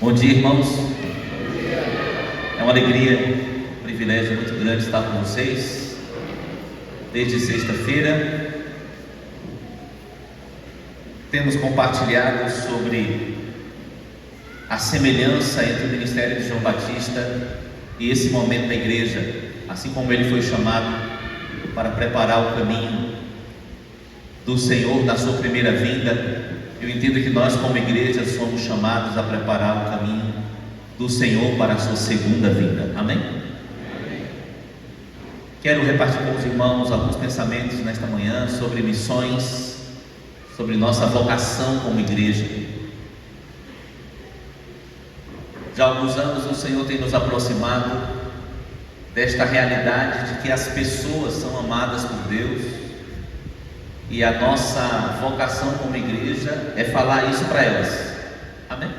Bom dia, irmãos. É uma alegria, um privilégio muito grande estar com vocês desde sexta-feira. Temos compartilhado sobre a semelhança entre o ministério de João Batista e esse momento da igreja, assim como ele foi chamado para preparar o caminho do Senhor na sua primeira vinda. Eu entendo que nós, como igreja, somos chamados a preparar o caminho do Senhor para a sua segunda vinda. Amém? Amém. Quero repartir com os irmãos alguns pensamentos nesta manhã sobre missões, sobre nossa vocação como igreja. Já há alguns anos o Senhor tem nos aproximado desta realidade de que as pessoas são amadas por Deus. E a nossa vocação como igreja é falar isso para elas. Amém?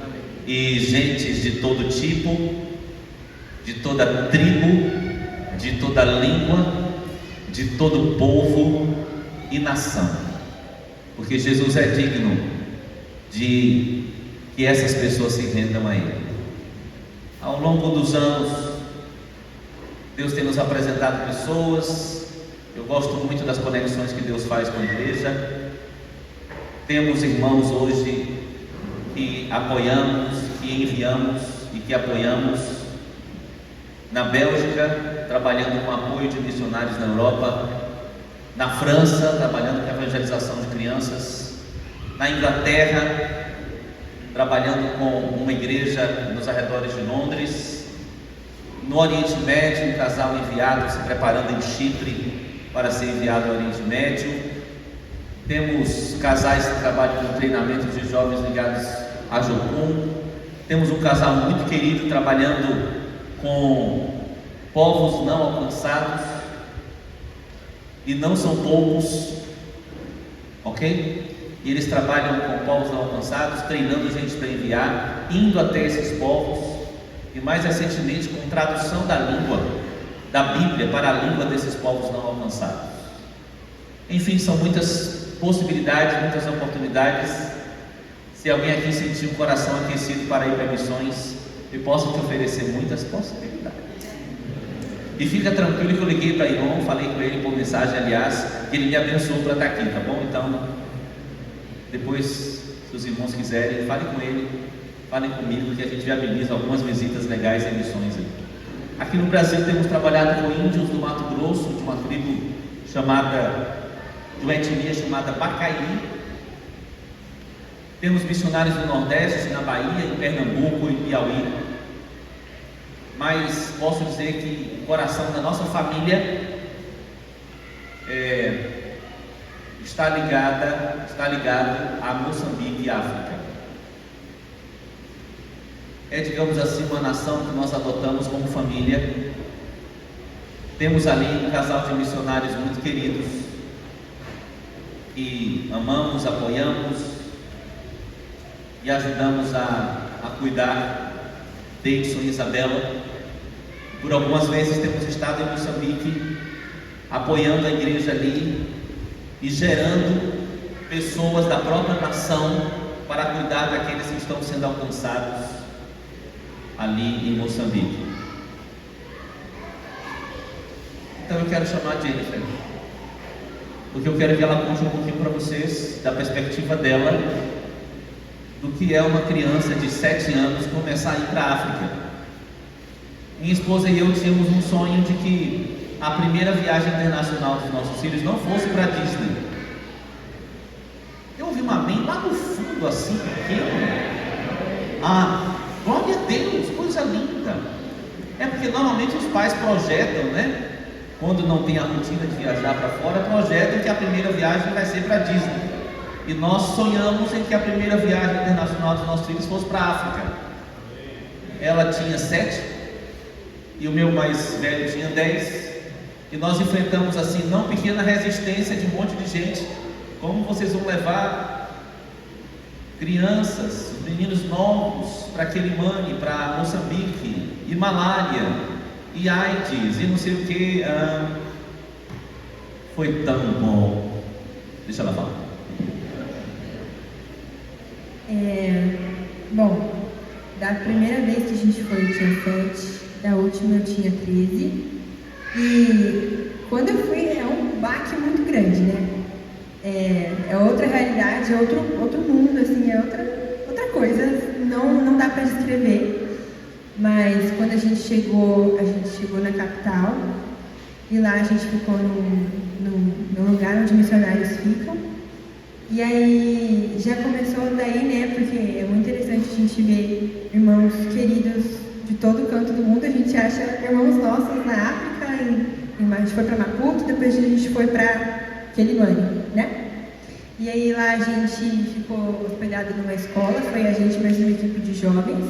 Amém? E gentes de todo tipo, de toda tribo, de toda língua, de todo povo e nação. Porque Jesus é digno de que essas pessoas se rendam a Ele. Ao longo dos anos, Deus tem nos apresentado pessoas. Eu gosto muito das conexões que Deus faz com a igreja. Temos irmãos hoje que apoiamos, que enviamos e que apoiamos na Bélgica, trabalhando com apoio de missionários na Europa, na França, trabalhando com a evangelização de crianças, na Inglaterra, trabalhando com uma igreja nos arredores de Londres, no Oriente Médio, um casal enviado se preparando em Chipre para ser enviado ao Oriente Médio. Temos casais que trabalham com treinamento de jovens ligados a Jocum. Temos um casal muito querido trabalhando com povos não alcançados, e não são poucos, ok? E eles trabalham com povos não alcançados, treinando gente para enviar, indo até esses povos, e mais recentemente com tradução da língua da Bíblia para a língua desses povos não alcançados. Enfim, são muitas possibilidades, muitas oportunidades. Se alguém aqui sentir o coração aquecido para ir para missões, eu posso te oferecer muitas possibilidades. E fica tranquilo que eu liguei para Ion, falei com ele por mensagem, aliás, que ele me abençoou para estar aqui, tá bom? Então, depois, se os irmãos quiserem, falem com ele, falem comigo, que a gente viabiliza algumas visitas legais em missões aqui. Aqui no Brasil temos trabalhado com índios do Mato Grosso, de uma tribo chamada, de uma etnia chamada Bacaí. Temos missionários no Nordeste, na Bahia, em Pernambuco e Piauí. Mas posso dizer que o coração da nossa família está ligado a Moçambique e África. É, digamos assim, uma nação que nós adotamos como família. Temos ali um casal de missionários muito queridos, que amamos, apoiamos e ajudamos a cuidar, Deidson e Isabela. Por algumas vezes temos estado em Moçambique, apoiando a igreja ali e gerando pessoas da própria nação para cuidar daqueles que estão sendo alcançados ali em Moçambique. Então eu quero chamar a Jennifer, porque eu quero que ela conte um pouquinho para vocês da perspectiva dela, do que é uma criança de 7 anos começar a ir para a África. Minha esposa e eu tínhamos um sonho de que a primeira viagem internacional dos nossos filhos não fosse para Disney. Eu ouvi um amém lá no fundo, assim, pequeno. Glória a Deus, coisa linda. É porque normalmente os pais projetam, né? Quando não tem a rotina de viajar para fora, projetam que a primeira viagem vai ser para Disney. E nós sonhamos em que a primeira viagem internacional dos nossos filhos fosse para a África. Ela tinha 7 e o meu mais velho tinha 10. E nós enfrentamos assim, não pequena resistência de um monte de gente. Como vocês vão levar crianças, meninos novos para Quelimane, para Moçambique, e malária, e AIDS, e não sei o que. Foi tão bom. Deixa ela falar. Bom, Da primeira vez que a gente foi eu tinha 7, da última eu tinha 13. E quando eu fui é um baque muito grande, né? É outra realidade, é outro mundo, assim, é outra coisa, não dá para descrever. Mas quando a gente chegou na capital, e lá a gente ficou num lugar onde missionários ficam. E aí já começou daí, né, porque é muito interessante a gente ver irmãos queridos de todo canto do mundo. A gente acha irmãos nossos na África, a gente foi para Maputo, depois a gente foi para Quelimane, né? E aí lá a gente ficou hospedado numa escola, foi a gente mais uma equipe de jovens.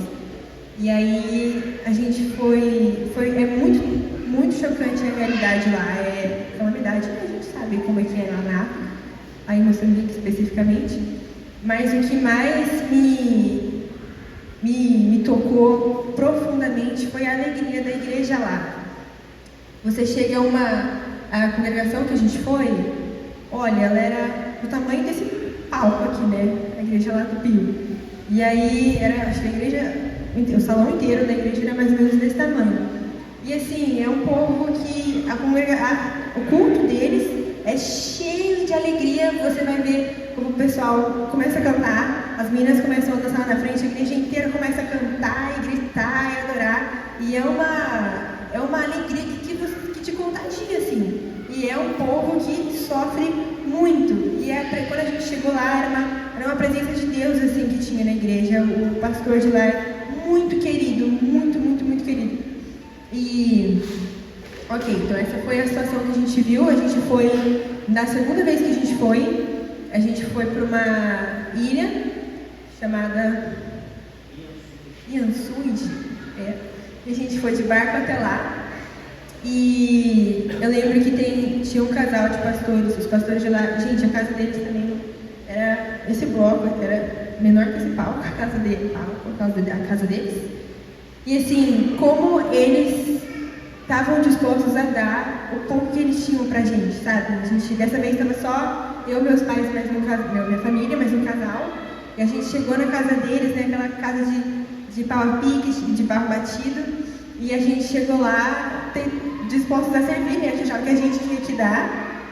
E aí a gente é muito, muito chocante a realidade lá, é calamidade, a gente sabe como é que é lá na África, aí em Moçambique especificamente. Mas o que mais me tocou profundamente foi a alegria da igreja lá. Você chega a congregação que a gente foi, olha, ela era do tamanho desse palco aqui, né? A igreja lá do Pio. E aí, acho que a igreja, o salão inteiro da igreja era mais ou menos desse tamanho. E assim, é um povo que o culto deles é cheio de alegria. Você vai ver como o pessoal começa a cantar, as meninas começam a dançar lá na frente, a igreja inteira começa a cantar e gritar e adorar. E é uma alegria que te contagia, assim. E é um povo que sofre muito. E quando a gente chegou lá, era uma presença de Deus, assim, que tinha na igreja. O pastor de lá é muito querido, muito, muito, muito querido. E, ok, então essa foi a situação que a gente viu. A gente foi, na segunda vez que a gente foi para uma ilha chamada Iansud, e a gente foi de barco até lá. E eu lembro que tinha um casal de pastores, os pastores de lá, gente, a casa deles também era, esse bloco era menor que esse palco, a casa deles. E assim, como eles estavam dispostos a dar o pouco que eles tinham pra gente, sabe? A gente, dessa vez, estava só eu, meus pais, minha família, mais um casal. E a gente chegou na casa deles, né, aquela casa de pau a pique, de barro batido. E a gente chegou lá dispostos a servir, né? A gente achava que a gente tinha que dar.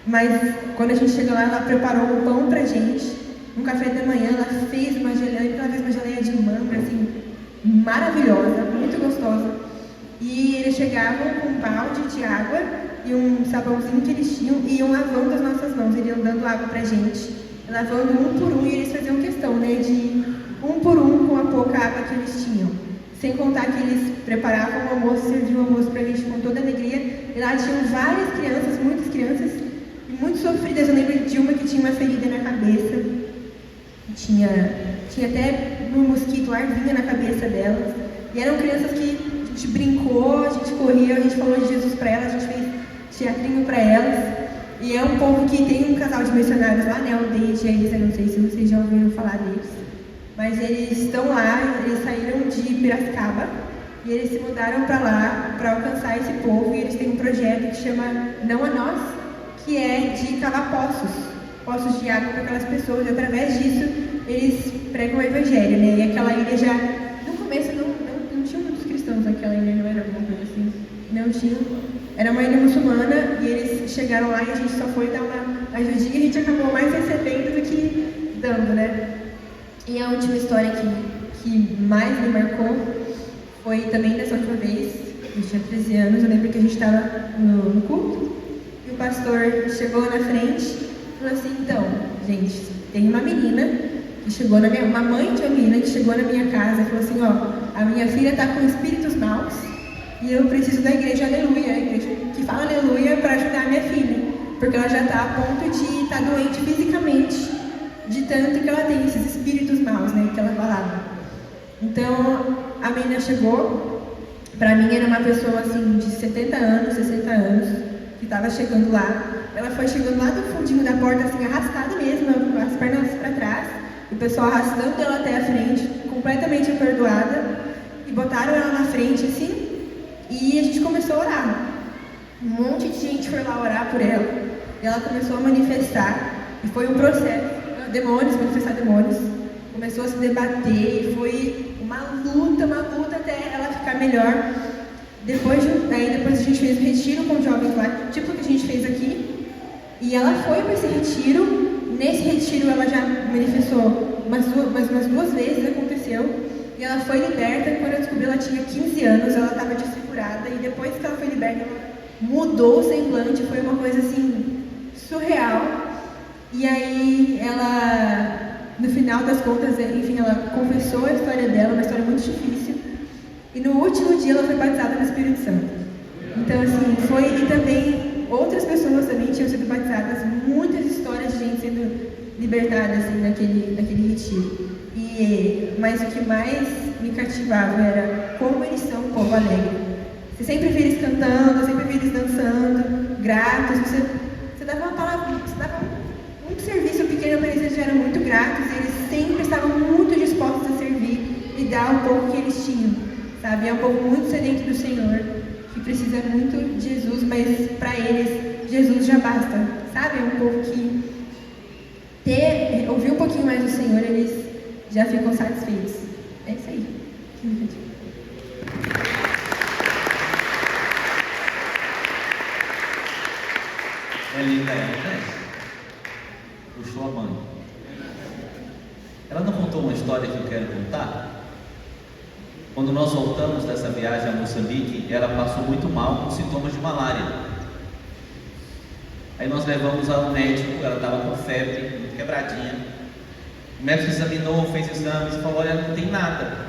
Mas quando a gente chegou lá, ela preparou um pão pra gente. No café da manhã, ela fez uma geleia de manga, assim, maravilhosa, muito gostosa. E eles chegavam com um balde de água e um sabãozinho que eles tinham e iam lavando as nossas mãos. Eles iam dando água pra gente, lavando um por um, e eles faziam questão, né, de um por um com a pouca água que eles tinham. Sem contar que eles preparavam o almoço, serviam o almoço pra gente com toda alegria. E lá tinham várias crianças, muitas crianças, e muito sofridas. Eu lembro de uma que tinha uma ferida na cabeça. Tinha até um mosquito, arvinha na cabeça delas. E eram crianças que a gente brincou, a gente corria, a gente falou de Jesus para elas, a gente fez teatrinho para elas. E é um povo que tem um casal de missionários lá, né? O Deide e a Elisa, não sei se vocês já ouviram falar deles. Mas eles estão lá, eles saíram de Piracicaba e eles se mudaram para lá para alcançar esse povo. E eles têm um projeto que chama Não a Nós, que é de cavar poços de água para aquelas pessoas. E através disso eles pregam o evangelho, né? E aquela ilha já, no começo não tinha muitos cristãos naquela ilha, não era alguma coisa assim, não tinha. Era uma ilha muçulmana e eles chegaram lá e a gente só foi dar uma ajudinha e a gente acabou mais recebendo do que dando, né? E a última história que mais me marcou foi também dessa última vez. Eu tinha 13 anos, eu lembro que a gente estava no culto e o pastor chegou na frente e falou assim: então, gente, tem uma menina que chegou uma mãe de uma menina que chegou na minha casa e falou assim: ó, a minha filha está com espíritos maus e eu preciso da igreja Aleluia, a igreja que fala Aleluia, para ajudar a minha filha, porque ela já está a ponto de estar doente fisicamente, de tanto que ela tem esses espíritos maus, né, que ela falava. Então, a menina chegou, pra mim era uma pessoa assim, de 70 anos, 60 anos, que estava chegando lá. Ela foi chegando lá do fundinho da porta, assim, arrastada mesmo, as pernas para trás, o pessoal arrastando ela até a frente, completamente aperdoada, e botaram ela na frente, assim, e a gente começou a orar. Um monte de gente foi lá orar por ela, e ela começou a manifestar, e foi um processo. Manifestar demônios, começou a se debater, e foi uma melhor. Depois a gente fez um retiro com jovens lá, tipo o que a gente fez aqui. E ela foi para esse retiro. Nesse retiro ela já manifestou umas duas vezes, aconteceu. E ela foi liberta. Quando eu descobri, ela tinha 15 anos, ela estava desfigurada. E depois que ela foi liberta, ela mudou o semblante. Foi uma coisa assim, surreal. E aí ela, no final das contas, enfim, ela confessou a história dela, uma história muito difícil. E no último dia ela foi batizada no Espírito Santo. Então assim, e também outras pessoas também tinham sido batizadas, muitas histórias de gente sendo libertada assim, naquele retiro. Mas o que mais me cativava era como eles são um povo alegre. Você sempre vê eles cantando, sempre vê eles dançando, gratos. Você dava uma palavra, você dava muito serviço pequeno para eles, eles eram muito gratos. E eles sempre estavam muito dispostos a servir e dar o pouco que eles tinham, sabe? É um povo muito sedento do Senhor, que precisa muito de Jesus, mas para eles Jesus já basta, sabe? É um povo que ouvir um pouquinho mais do Senhor, eles já ficam satisfeitos. É isso aí. É linda ela, né? Puxou a mãe. Ela não contou uma história que eu quero contar? Quando nós voltamos dessa viagem a Moçambique, ela passou muito mal com sintomas de malária. Aí nós levamos ao médico, ela estava com febre, muito quebradinha. O médico examinou, fez exames e falou: olha, não tem nada.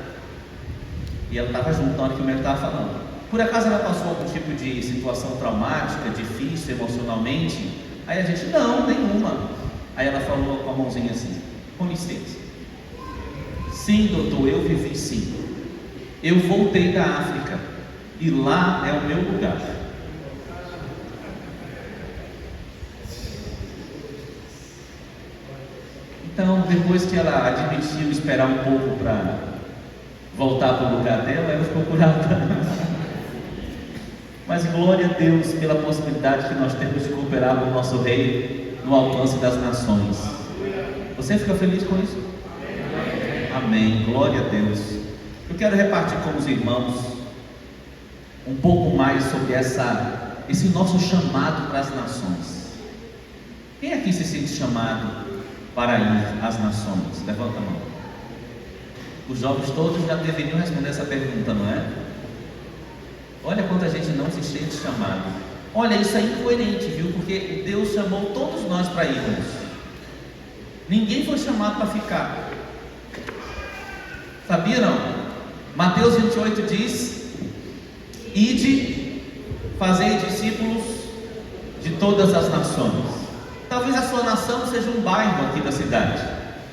E ela estava junto na hora que o médico estava falando. Por acaso ela passou algum tipo de situação traumática, difícil emocionalmente? Aí a gente: não, nenhuma. Aí ela falou com a mãozinha assim: com licença. Sim, doutor, eu vivi sim. Eu voltei da África e lá é o meu lugar. Então, depois que ela admitiu esperar um pouco para voltar para o lugar dela, ela ficou curada. Mas glória a Deus pela possibilidade que nós temos de cooperar com o nosso Rei no alcance das nações. Você fica feliz com isso? Amém, glória a Deus. Eu quero repartir com os irmãos um pouco mais sobre esse nosso chamado para as nações. Quem aqui se sente chamado para ir às nações? Levanta a mão. Os jovens todos já deveriam responder essa pergunta, não é? Olha quanta gente não se sente chamado. Olha, isso é incoerente, viu? Porque Deus chamou todos nós para irmos. Ninguém foi chamado para ficar. Sabia não? Mateus 28 diz: ide, fazei discípulos de todas as nações. Talvez a sua nação seja um bairro aqui da cidade.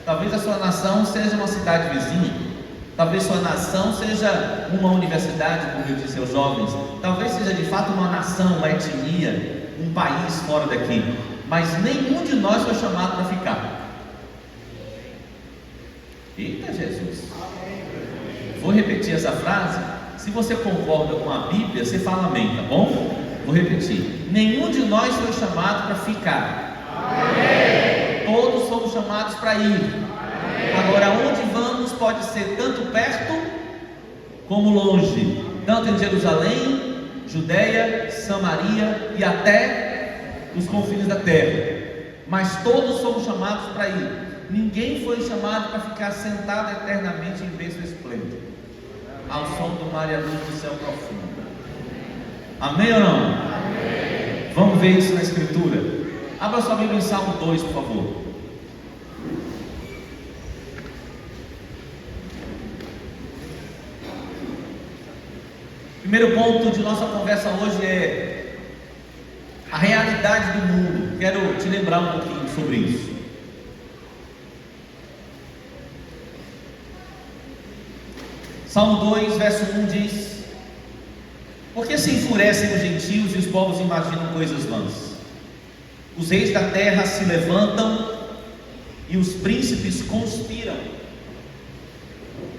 Talvez a sua nação seja uma cidade vizinha. Talvez sua nação seja uma universidade, como eu disse aos jovens. Talvez seja de fato uma nação, uma etnia, um país fora daqui. Mas nenhum de nós foi chamado para ficar. Eita Jesus! Vou repetir essa frase. Se você concorda com a Bíblia, você fala amém, tá bom? Vou repetir. Nenhum de nós foi chamado para ficar. Amém. Todos somos chamados para ir. Amém. Agora, onde vamos pode ser tanto perto como longe, tanto em Jerusalém, Judeia, Samaria e até os confins da terra. Mas todos somos chamados para ir. Ninguém foi chamado para ficar sentado eternamente em berço esplêndido, ao som do mar e a luz do céu profundo. Amém ou não? Amém. Vamos ver isso na Escritura. Abra sua Bíblia em Salmo 2, por favor. Primeiro ponto de nossa conversa hoje é a realidade do mundo. Quero te lembrar um pouquinho sobre isso. Salmo 2, verso 1 diz: por que se enfurecem os gentios e os povos imaginam coisas vãs? Os reis da terra se levantam e os príncipes conspiram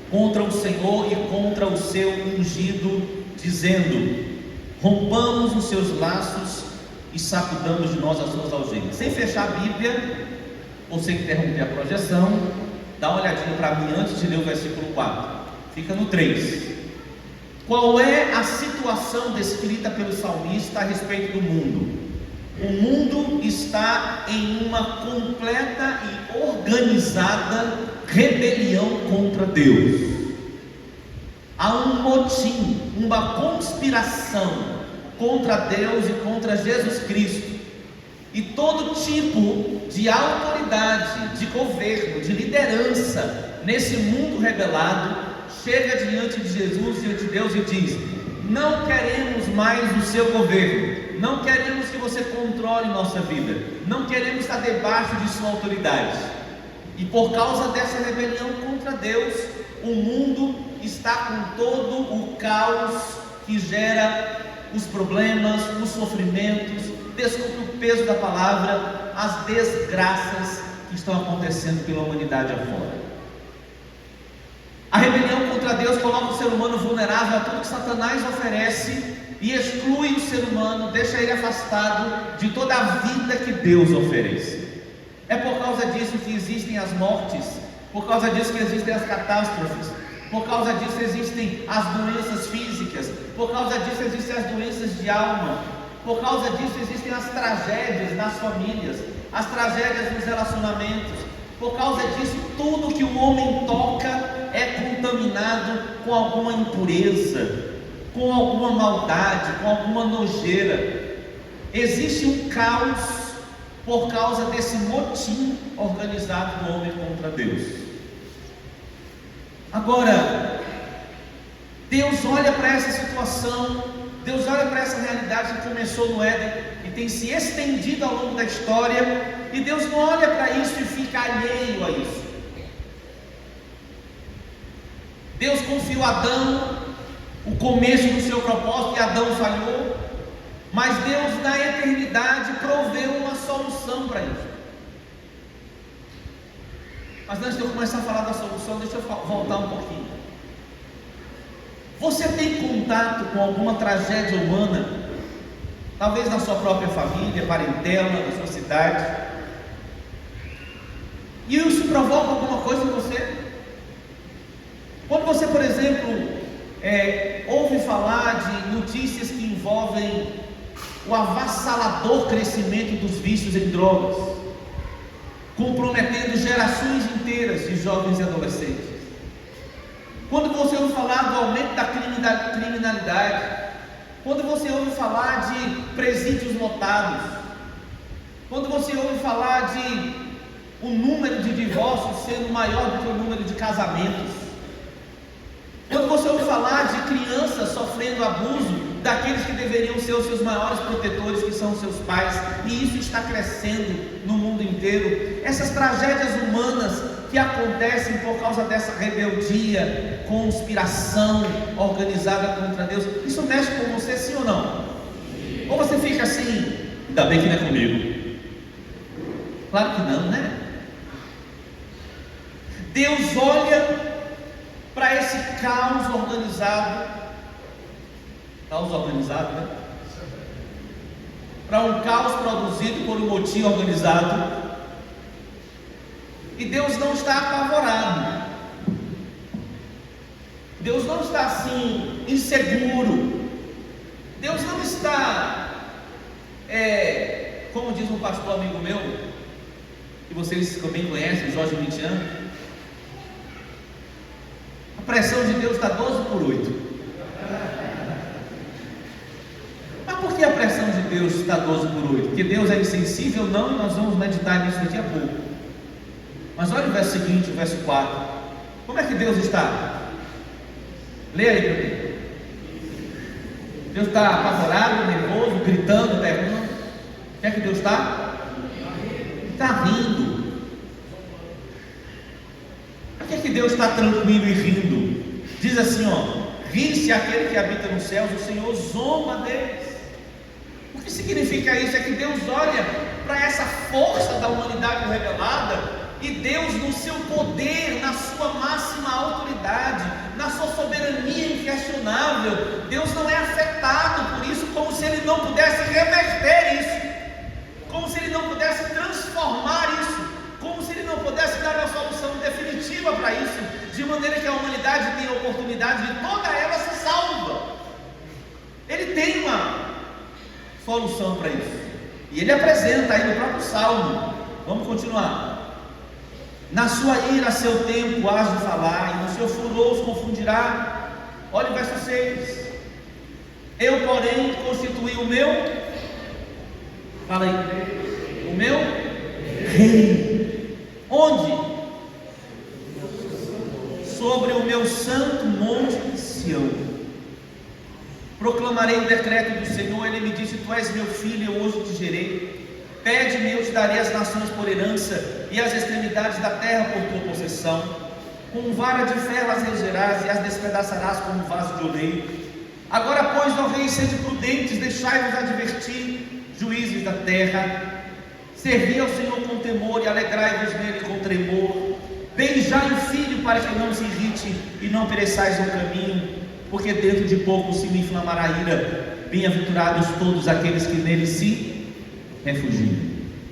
contra o Senhor e contra o seu ungido, dizendo: rompamos os seus laços e sacudamos de nós as suas algemas. Sem fechar a Bíblia, ou sem interromper a projeção, dá uma olhadinha para mim antes de ler o versículo 4. Fica no 3. Qual é a situação descrita pelo salmista a respeito do mundo? O mundo está em uma completa e organizada rebelião contra Deus. Há um motim, uma conspiração contra Deus e contra Jesus Cristo. E todo tipo de autoridade, de governo, de liderança nesse mundo rebelado chega diante de Jesus, diante de Deus e diz: não queremos mais o seu governo, não queremos que você controle nossa vida, não queremos estar debaixo de sua autoridade. E por causa dessa rebelião contra Deus, o mundo está com todo o caos que gera os problemas, os sofrimentos, desculpe o peso da palavra, as desgraças que estão acontecendo pela humanidade afora. A rebelião contra Deus coloca o ser humano vulnerável a tudo que Satanás oferece e exclui o ser humano, deixa ele afastado de toda a vida que Deus oferece. É por causa disso que existem as mortes, por causa disso que existem as catástrofes, por causa disso existem as doenças físicas, por causa disso existem as doenças de alma, por causa disso existem as tragédias nas famílias, as tragédias nos relacionamentos. Por causa disso, tudo que o homem toca é contaminado com alguma impureza, com alguma maldade, com alguma nojeira. Existe um caos por causa desse motim organizado do homem contra Deus. Agora, Deus olha para essa situação, Deus olha para essa realidade que começou no Éden e tem se estendido ao longo da história, e Deus não olha para isso e fica alheio a isso. Deus confiou a Adão o começo do seu propósito e Adão falhou, mas Deus na eternidade proveu uma solução para isso. Mas antes de eu começar a falar da solução, deixa eu voltar um pouquinho. Você tem contato com alguma tragédia humana? Talvez na sua própria família, parentela, na sua cidade, e isso provoca alguma coisa em você? Quando você, por exemplo, ouve falar de notícias que envolvem o avassalador crescimento dos vícios em drogas, comprometendo gerações inteiras de jovens e adolescentes. Quando você ouve falar do aumento da criminalidade, quando você ouve falar de presídios lotados, quando você ouve falar de o número de divórcios sendo maior do que o número de casamentos, quando você ouve falar de crianças sofrendo abuso daqueles que deveriam ser os seus maiores protetores, que são os seus pais, e isso está crescendo no mundo inteiro, essas tragédias humanas que acontecem por causa dessa rebeldia, conspiração organizada contra Deus, isso mexe com você, sim ou não? Ou você fica assim, ainda bem que não é comigo? Claro que não, né? Deus olha para esse caos organizado, né? Para um caos produzido por um motim organizado, e Deus não está apavorado, Deus não está assim inseguro, Deus não está, como diz um pastor amigo meu, que vocês também conhecem, Jorge Mitian, a pressão de Deus está 12 por 8. Mas por que a pressão de Deus está 12 por 8? Porque Deus é insensível? Não, e nós vamos meditar nisso daqui a pouco. Mas olha o verso seguinte, o verso 4. Como é que Deus está? Leia aí para mim. Deus está apavorado, nervoso, gritando, berrando. O que é que Deus está? Está rindo. Por que Deus está tranquilo e rindo? Diz assim, ri-se aquele que habita nos céus, o Senhor zomba deles. O que significa isso? É que Deus olha para essa força da humanidade rebelada, e Deus, no seu poder, na sua máxima autoridade, na sua soberania inquestionável, Deus não é afetado por isso, como se Ele não pudesse reverter isso, como se Ele não pudesse transformar isso, como se Ele não pudesse dar uma solução definitiva para isso, de maneira que a humanidade tenha a oportunidade de toda ela ser salva. ele tem uma solução para isso. E ele apresenta aí no próprio Salmo. Vamos continuar. Na sua ira, seu tempo hás de falar, e no seu furor os confundirá. Olha o verso 6. Eu, porém, constituí o meu, fala aí, o meu rei. Onde? Sobre o meu santo monte de Sião. Proclamarei o decreto do Senhor. Ele me disse: tu és meu filho, eu hoje te gerei. Pede-me, eu te darei as nações por herança, e as extremidades da terra por tua possessão. Com vara de ferro as regerás, e as despedaçarás como vaso de oleiro. Agora, pois, ó reis, sede prudentes, deixai-vos advertir, juízes da terra. Servi ao Senhor com temor, e alegrai-vos nele com tremor. Beijai o filho, para que não se irrite, e não pereçais no caminho, porque dentro de pouco se me inflamará a ira. Bem-aventurados todos aqueles que nele se refugiam.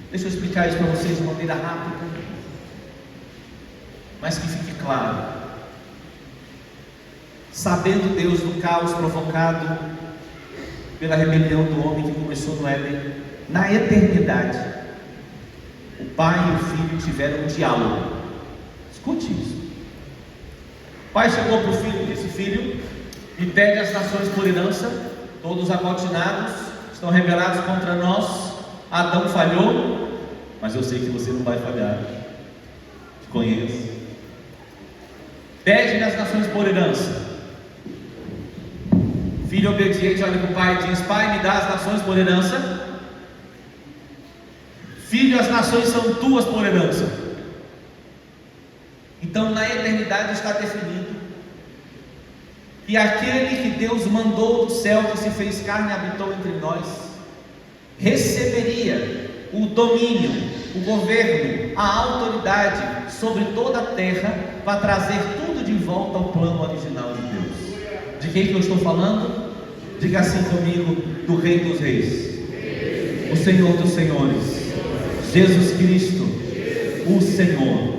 Deixa eu explicar isso para vocês de maneira rápida, mas que fique claro. Sabendo Deus do caos provocado pela rebelião do homem que começou no Éden, na eternidade, o pai e o filho tiveram um diálogo. Escute isso. O pai chegou para o filho e disse: filho, me pede as nações por herança, todos agotinados, estão rebelados contra nós. Adão falhou, mas eu sei que você não vai falhar. Te conheço. Pede-me as nações por herança. Filho obediente olha para o pai e diz: pai, me dá as nações por herança. Filho, as nações são tuas por herança. Então, na eternidade está definido que aquele que Deus mandou do céu, que se fez carne e habitou entre nós, receberia o domínio, o governo, a autoridade sobre toda a terra, para trazer tudo de volta ao plano original de Deus. De quem que eu estou falando? Diga assim comigo: do Rei dos Reis, o Senhor dos Senhores, Jesus Cristo, o Senhor.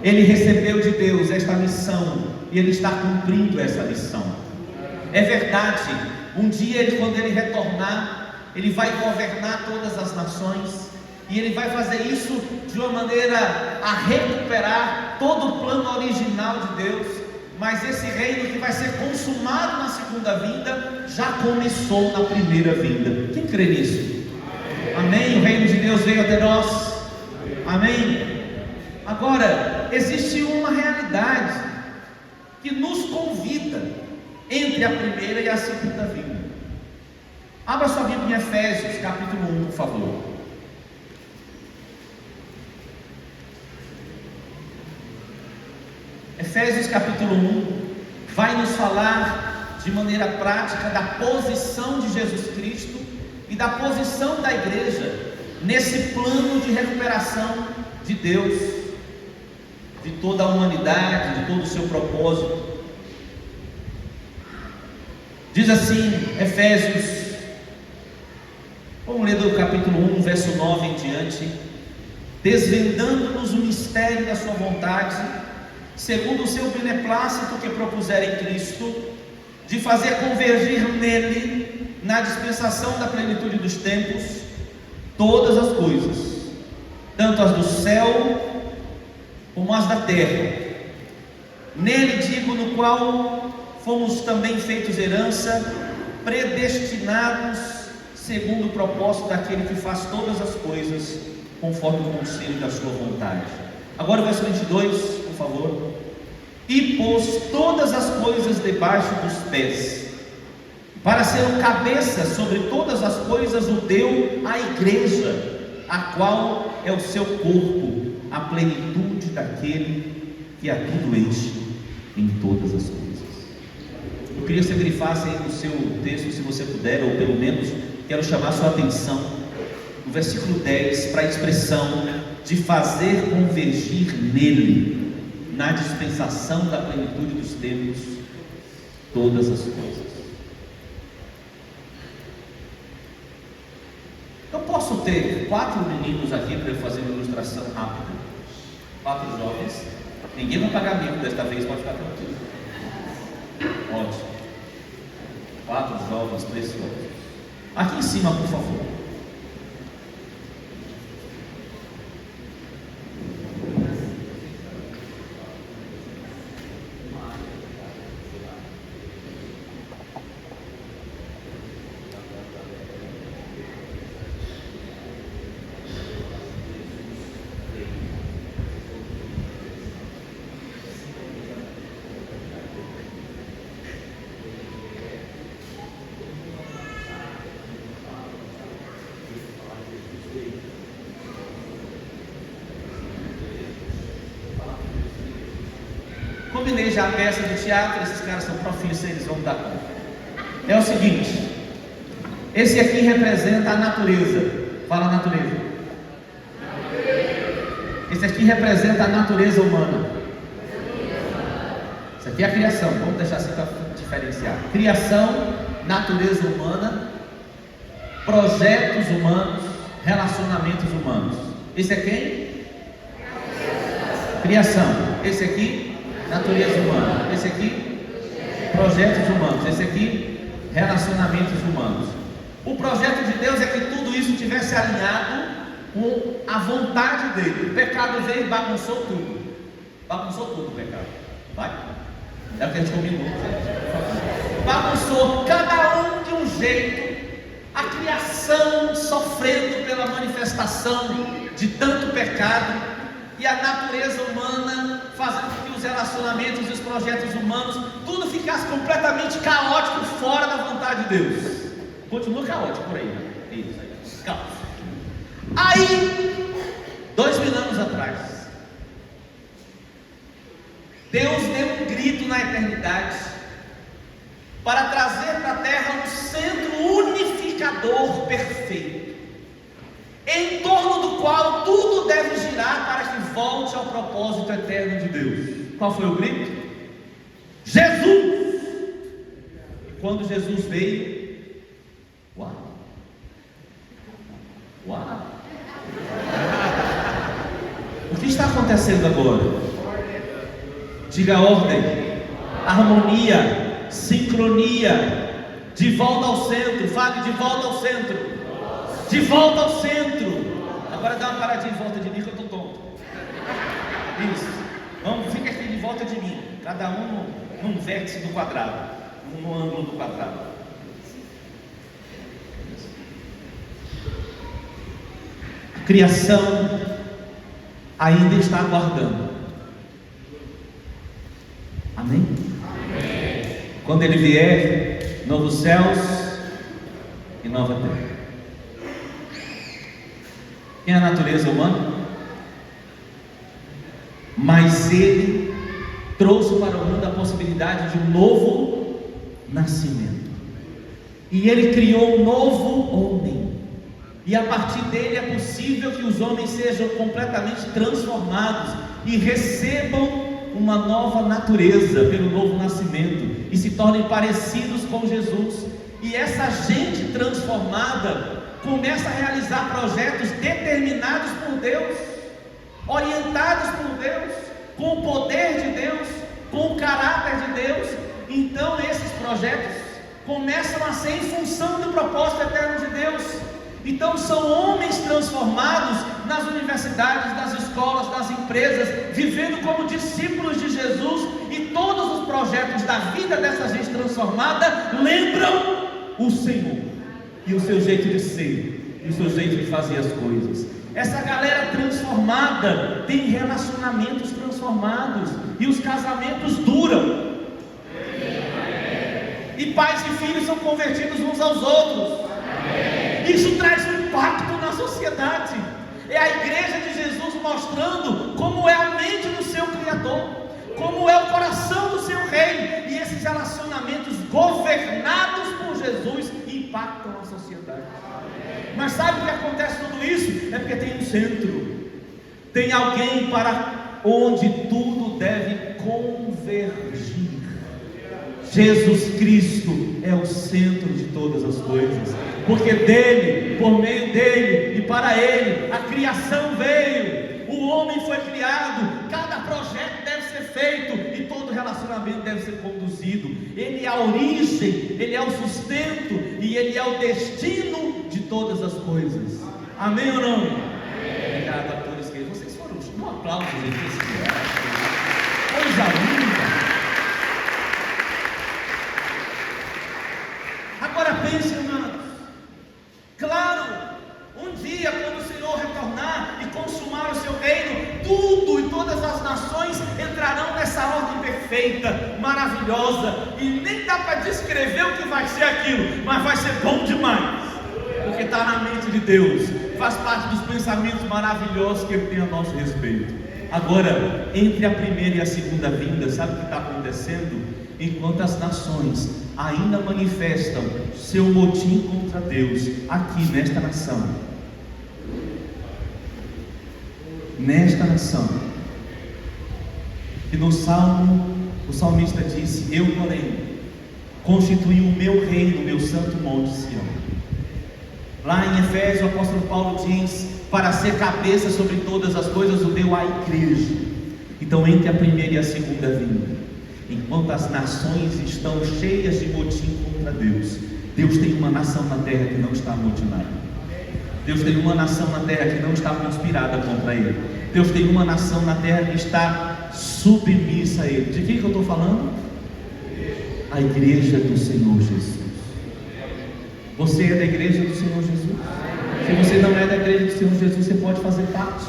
Ele recebeu de Deus esta missão, e Ele está cumprindo essa missão. É verdade, um dia quando Ele retornar, Ele vai governar todas as nações, e Ele vai fazer isso de uma maneira a recuperar todo o plano original de Deus. Mas esse reino que vai ser consumado na segunda vinda, já começou na primeira vinda. Quem crê nisso? Amém? O reino de Deus veio até nós. Amém? Agora, existe uma realidade que nos convida entre a primeira e a segunda vinda. Abra sua Bíblia em Efésios, capítulo 1, por favor. Efésios capítulo 1 vai nos falar de maneira prática da posição de Jesus Cristo e da posição da igreja nesse plano de recuperação de Deus, de toda a humanidade, de todo o seu propósito. Diz assim, Efésios, vamos ler do capítulo 1, verso 9 em diante: desvendando-nos o mistério da sua vontade, segundo o seu beneplácito que propusera em Cristo, de fazer convergir nele, na dispensação da plenitude dos tempos, todas as coisas, tanto as do céu como as da terra. Nele, digo, no qual fomos também feitos herança, predestinados segundo o propósito daquele que faz todas as coisas conforme o conselho da sua vontade. Agora o verso 22, por favor. E pôs todas as coisas debaixo dos pés, para ser o cabeça sobre todas as coisas, o deu à igreja, a qual é o seu corpo, a plenitude daquele que a tudo enche em todas as coisas. Eu queria que você grifasse aí no seu texto, se você puder, ou pelo menos quero chamar a sua atenção no versículo 10 para a expressão de fazer convergir nele, na dispensação da plenitude dos tempos, todas as coisas. Eu posso ter 4 meninos aqui para eu fazer uma ilustração rápida, 4 jovens. Ninguém vai pagar mico desta vez, pode ficar tranquilo. Ótimo. 4 jovens preciosos. Aqui em cima, por favor. Combinei já a peça do teatro, esses caras são profissionais, eles vão dar conta. É o seguinte, esse aqui representa a natureza. Fala a natureza. Esse aqui representa a natureza humana. Isso aqui é a criação, vamos deixar assim para diferenciar. Criação, natureza humana, projetos humanos, relacionamentos humanos. Esse é quem? Criação. Esse aqui? Natureza humana. Esse aqui, projetos humanos. Esse aqui, relacionamentos humanos. O projeto de Deus é que tudo isso estivesse alinhado com a vontade dele. O pecado veio e bagunçou tudo. Bagunçou tudo o pecado. Vai. É o que a gente combinou. Bagunçou cada um de um jeito. A criação sofrendo pela manifestação de tanto pecado. E a natureza humana fazendo com que os relacionamentos e os projetos humanos tudo ficasse completamente caótico, fora da vontade de Deus. Continua caótico por aí, né? Isso aí, caos. Aí, 2000 anos atrás, Deus deu um grito na eternidade para trazer para a terra um centro unificador perfeito, em torno do qual tudo deve girar para que volte ao propósito eterno de Deus. Qual foi o grito? Jesus! E quando Jesus veio, uau! Uau! O que está acontecendo agora? Diga ordem, harmonia, sincronia, de volta ao centro. Fale de volta ao centro. De volta ao centro. Agora dá uma paradinha em volta de mim que eu estou tonto. Isso. Vamos, fica aqui de volta de mim. Cada um num vértice do quadrado, no ângulo do quadrado. A criação ainda está aguardando. Amém? Amém. Quando ele vier, novos céus e nova terra. Quem é a natureza humana? Mas ele trouxe para o mundo a possibilidade de um novo nascimento. E ele criou um novo homem. E a partir dele é possível que os homens sejam completamente transformados e recebam uma nova natureza pelo novo nascimento e se tornem parecidos com Jesus. E essa gente transformada começa a realizar projetos determinados por Deus, orientados por Deus, com o poder de Deus, com o caráter de Deus. Então esses projetos começam a ser em função do propósito eterno de Deus. Então são homens transformados nas universidades, nas escolas, nas empresas, vivendo como discípulos de Jesus, e todos os projetos da vida dessa gente transformada lembram o Senhor e o seu jeito de ser, e o seu jeito de fazer as coisas. Essa galera transformada tem relacionamentos transformados, e os casamentos duram, e pais e filhos são convertidos uns aos outros. Isso traz um impacto na sociedade. É a igreja de Jesus mostrando como é a mente do seu Criador, como é o coração do seu Rei, e esses relacionamentos governados por Jesus impactam a sociedade. Mas sabe o que acontece tudo isso? É porque tem um centro, tem alguém para onde tudo deve convergir. Jesus Cristo é o centro de todas as coisas, porque dele, por meio dele e para ele, a criação veio, o homem foi criado, cada projeto deve ser feito, e todo relacionamento deve ser conduzido. Ele é a origem, Ele é o sustento e Ele é o destino de todas as coisas. Amém ou não? Amém. Obrigado a todos que vocês foram. Um aplauso, gente. Coisa linda. Agora pense, amados. Claro, um dia quando o Senhor retornar e consumar o seu reino, tudo e todas as nações entrarão nessa ordem perfeita, maravilhosa, e nem dá para descrever o que vai ser aquilo, mas vai ser bom demais, porque está na mente de Deus, faz parte dos pensamentos maravilhosos que Ele tem a nosso respeito. Agora, entre a primeira e a segunda vinda, sabe o que está acontecendo? Enquanto as nações ainda manifestam seu motim contra Deus, aqui nesta nação, e no Salmo, o salmista disse: eu, porém, constituí o meu reino, meu santo monte Sião. Lá em Efésios, o apóstolo Paulo diz: para ser cabeça sobre todas as coisas, o deu à igreja. Então, entre a primeira e a segunda vinda, enquanto as nações estão cheias de motim contra Deus, Deus tem uma nação na terra que não está amotinada. Deus tem uma nação na terra que não está conspirada contra Ele. Deus tem uma nação na terra que está submissa a Ele. De quem que eu estou falando? A igreja do Senhor Jesus. Você é da igreja do Senhor Jesus? Se você não é da igreja do Senhor Jesus, você pode fazer parte.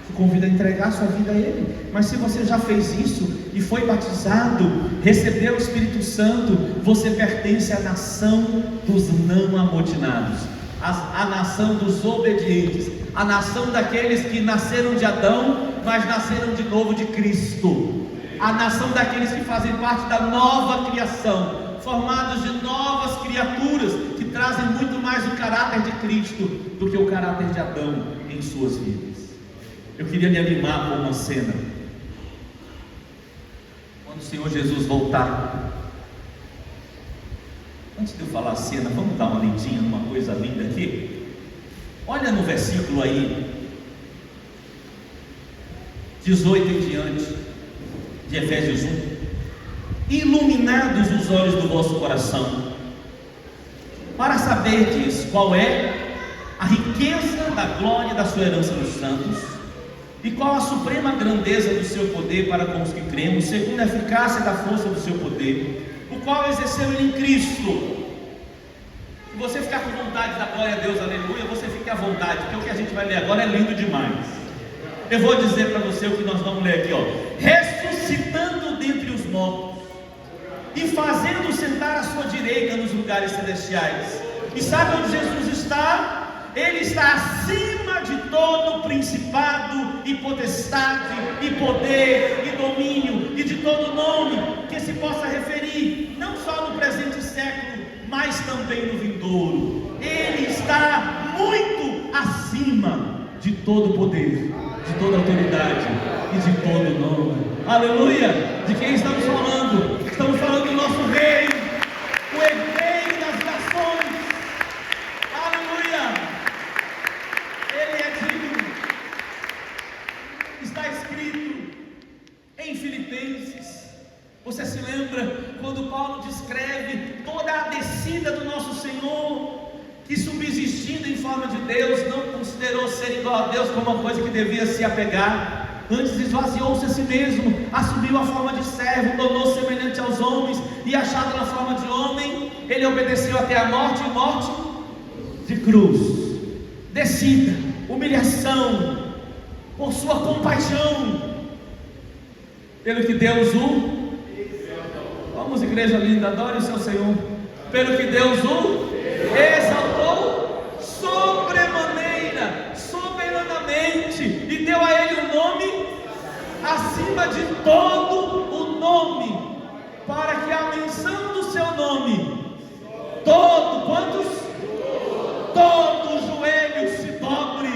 Te convido a entregar sua vida a Ele. Mas se você já fez isso e foi batizado, recebeu o Espírito Santo, você pertence à nação dos não amotinados, a nação dos obedientes, a nação daqueles que nasceram de Adão, mas nasceram de novo de Cristo, a nação daqueles que fazem parte da nova criação, formados de novas criaturas, que trazem muito mais o caráter de Cristo do que o caráter de Adão em suas vidas. Eu queria me animar com uma cena. Quando o Senhor Jesus voltar, antes de eu falar a cena, vamos dar uma lentinha numa coisa linda aqui. Olha no versículo aí, 18 em diante, de Efésios 1. Iluminados os olhos do vosso coração, para saberdes qual é a riqueza da glória da sua herança nos santos, e qual a suprema grandeza do seu poder para com os que cremos, segundo a eficácia da força do seu poder, o qual exerceu Ele em Cristo. Se você ficar com vontade da glória a Deus, aleluia, você fica à vontade, porque o que a gente vai ler agora é lindo demais. Eu vou dizer para você o que nós vamos ler aqui, ó. Ressuscitando dentre os mortos, e fazendo sentar à sua direita nos lugares celestiais. E sabe onde Jesus está? Ele está acima de todo principado e potestade e poder e domínio e de todo nome que se possa referir, não só no presente século, mas também no vindouro. Ele está muito acima de todo poder, de toda autoridade e de todo nome. Aleluia! De quem estamos falando? Estamos falando do nosso rei, o herdeiro das nações. Aleluia! Ele é digno. Está escrito em Filipenses. Você se lembra quando Paulo descreve toda a descida do nosso Senhor, que subsistindo em forma de Deus, não considerou ser igual a Deus como uma coisa que devia se apegar. Antes esvaziou-se a si mesmo, assumiu a forma de servo, tornou-se semelhante aos homens, e achado na forma de homem, ele obedeceu até a morte, e morte de cruz. Descida, humilhação, por sua compaixão, pelo que Deus o... Vamos, igreja linda, adore o seu Senhor. Pelo que Deus o exaltou sobremaneira, soberanamente, e deu a ele um nome acima de todo o nome, para que a menção do seu nome, quantos? Todo joelho se dobre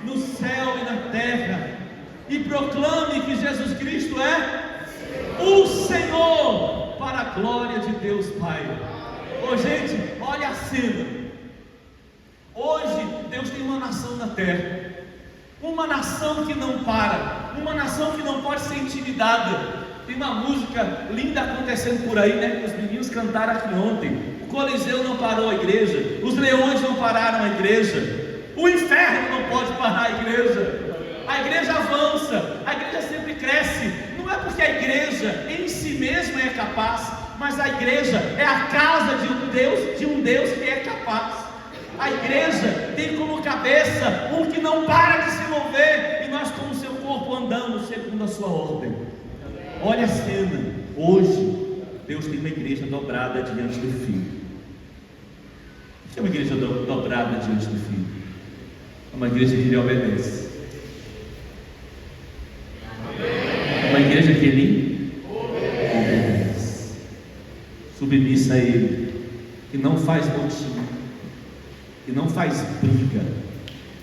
no céu e na terra, e proclame que Jesus Cristo é o Senhor, para a glória de Deus Pai. Ô gente, olha a cena. Hoje Deus tem uma nação na terra, uma nação que não para, uma nação que não pode ser intimidada, Tem uma música linda acontecendo por aí, né? Que os meninos cantaram aqui ontem. O Coliseu não parou a igreja, os leões não pararam a igreja, o inferno não pode parar a igreja avança, a igreja sempre cresce. Não é porque a igreja em si mesma é capaz, mas a igreja é a casa de um Deus que é capaz. A igreja tem como cabeça um que não para de se mover, e nós, como seu corpo, andamos segundo a sua ordem. Olha a cena. Hoje Deus tem uma igreja dobrada diante do Filho. O que é uma igreja dobrada diante do Filho? É uma igreja que lhe obedece. É uma igreja que lhe obedece, submissa a Ele, que não faz motim, que não faz briga.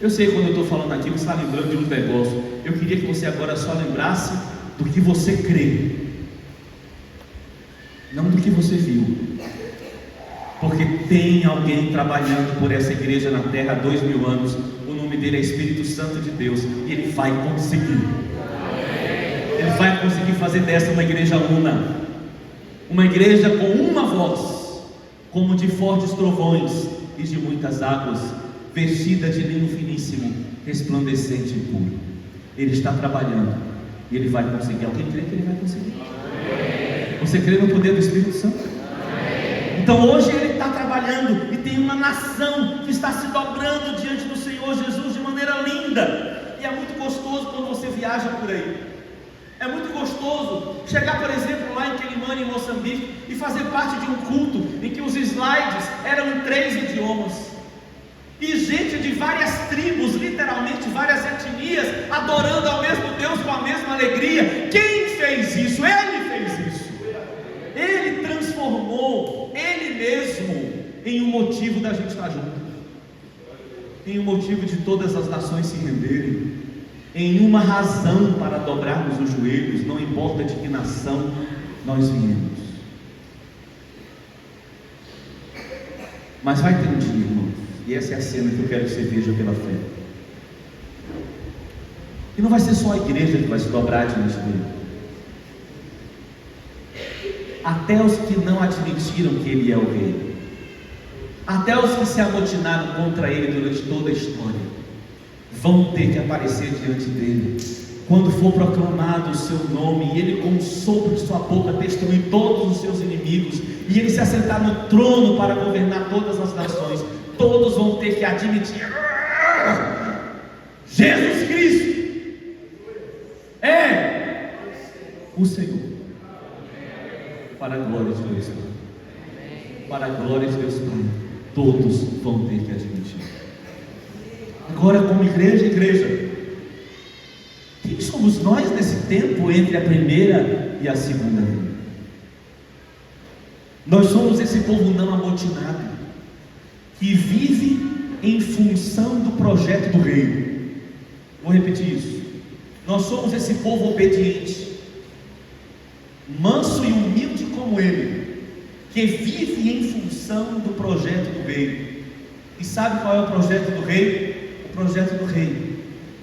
Eu sei, quando eu estou falando aqui, você está lembrando de um negócio. Eu queria que você agora só lembrasse do que você crê, não do que você viu, porque tem alguém trabalhando por essa igreja na terra há 2000 anos. O nome dele é Espírito Santo de Deus, e ele vai conseguir. Ele vai conseguir fazer dessa uma igreja una, uma igreja com uma voz, como de fortes trovões e de muitas águas, vestida de linho finíssimo, resplandecente e puro. Ele está trabalhando e ele vai conseguir. Alguém crê que ele vai conseguir? Você crê no poder do Espírito Santo? Então hoje ele está trabalhando, e tem uma nação que está se dobrando diante do Senhor Jesus de maneira linda. E é muito gostoso quando você viaja por aí. É muito gostoso chegar, por exemplo, lá em Quelimane, em Moçambique, e fazer parte de um culto em que os slides eram em 3 idiomas, e gente de várias tribos, literalmente várias etnias, adorando ao mesmo Deus com a mesma alegria. Quem fez isso? Ele fez isso. Ele transformou Ele mesmo em um motivo da gente estar junto, em um motivo de todas as nações se renderem, em uma razão para dobrarmos os joelhos, não importa de que nação nós viemos. Mas vai ter um dia, irmãos, e essa é a cena que eu quero que você veja pela fé. E não vai ser só a igreja que vai se dobrar diante dele. Até os que não admitiram que ele é o rei, até os que se amotinaram contra ele durante toda a história, vão ter que aparecer diante dele, quando for proclamado o seu nome, e ele com o sopro de sua boca destruir todos os seus inimigos, e ele se assentar no trono para governar todas as nações. Todos vão ter que admitir: Jesus Cristo é o Senhor. Para a glória de Deus Pai, para a glória de Deus Pai, todos vão ter que admitir. Agora, como igreja, quem somos nós nesse tempo entre a primeira e a segunda vinda? Nós somos esse povo não amotinado, que vive em função do projeto do reino. Vou repetir isso. Nós somos esse povo obediente, manso e humilde como ele, que vive em função do projeto do reino. E sabe qual é o projeto do reino? O projeto do reino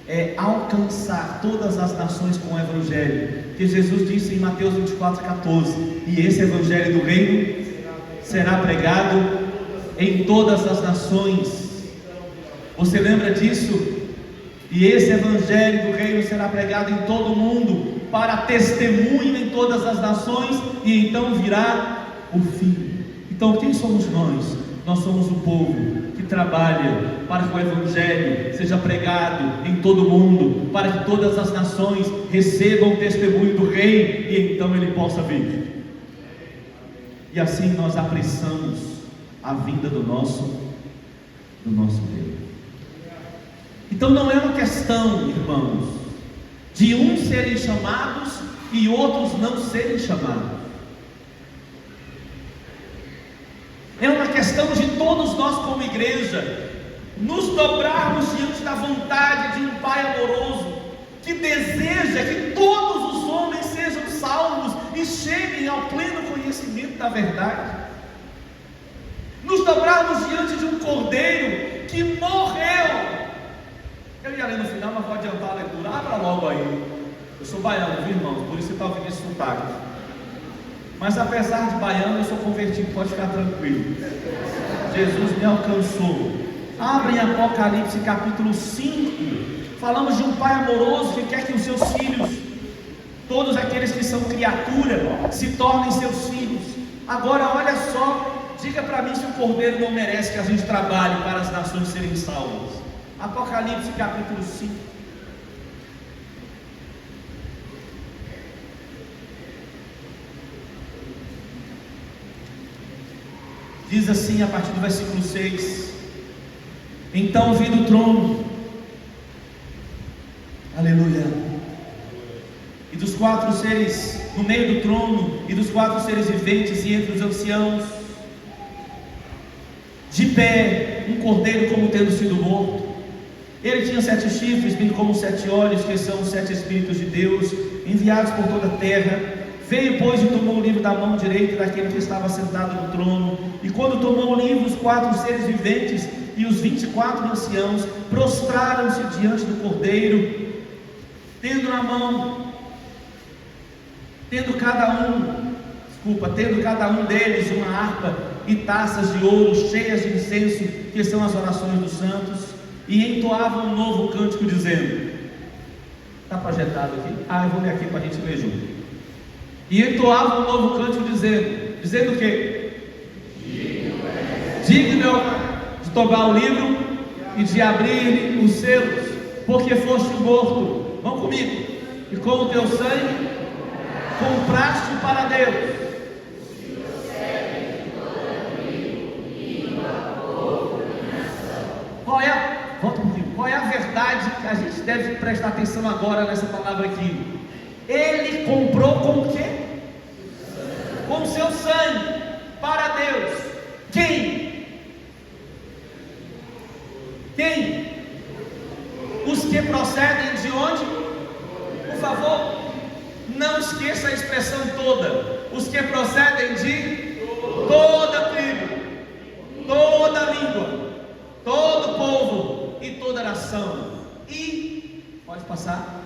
é alcançar todas as nações com o evangelho, que Jesus disse em Mateus 24:14: e esse evangelho do reino será pregado em todas as nações. Você lembra disso? E esse evangelho do reino será pregado em todo o mundo, para testemunho em todas as nações, e então virá o fim. Então quem somos nós? Nós somos o povo que trabalha para que o evangelho seja pregado em todo o mundo, para que todas as nações recebam o testemunho do rei, e então ele possa vir. E assim nós apressamos a vinda do nosso rei. Então não é uma questão, irmãos, de uns serem chamados e outros não serem chamados. É uma questão de todos nós como igreja nos dobrarmos diante da vontade de um Pai amoroso, que deseja que todos os homens sejam salvos e cheguem ao pleno conhecimento da verdade. Nos dobrarmos diante de um Cordeiro que morreu. Eu ia ler no final, mas vou adiantar a leitura. Abra logo aí. Eu sou baiano, viu, irmãos? Por isso você está ouvindo esse sotaque. Mas apesar de baiano, eu sou convertido, pode ficar tranquilo. Jesus me alcançou. Abra em Apocalipse capítulo 5. Falamos de um pai amoroso que quer que os seus filhos, todos aqueles que são criatura, se tornem seus filhos. Agora olha só, diga para mim se o Cordeiro não merece que a gente trabalhe para as nações serem salvas. Apocalipse capítulo 5. Diz assim a partir do versículo 6: Então vi do trono, aleluia, e dos 4 seres no meio do trono, e dos 4 seres viventes, e entre os anciãos, de pé, um cordeiro como tendo sido morto. Ele tinha 7 chifres, bem como 7 olhos, que são os 7 Espíritos de Deus, enviados por toda a terra. Veio, pois, e tomou o livro da mão direita daquele que estava sentado no trono. E quando tomou o livro, os 4 seres viventes e os 24 anciãos prostraram-se diante do cordeiro, tendo cada um deles uma harpa e taças de ouro cheias de incenso, que são as orações dos santos, e entoavam um novo cântico dizendo, está projetado aqui? Eu vou ler aqui para a gente ler junto. E entoavam um novo cântico dizendo o quê? Digno de tomar o livro e de abrir os selos, porque foste morto. Vão comigo. E com o teu sangue compraste para Deus. Volta um pouquinho. Qual é a verdade que a gente deve prestar atenção agora nessa palavra aqui? Ele comprou com o quê? Com o seu sangue para Deus. Quem? Os que procedem de onde? Por favor, não esqueça a expressão toda. Os que procedem de toda tribo, toda língua, todo povo e toda nação. E, pode passar.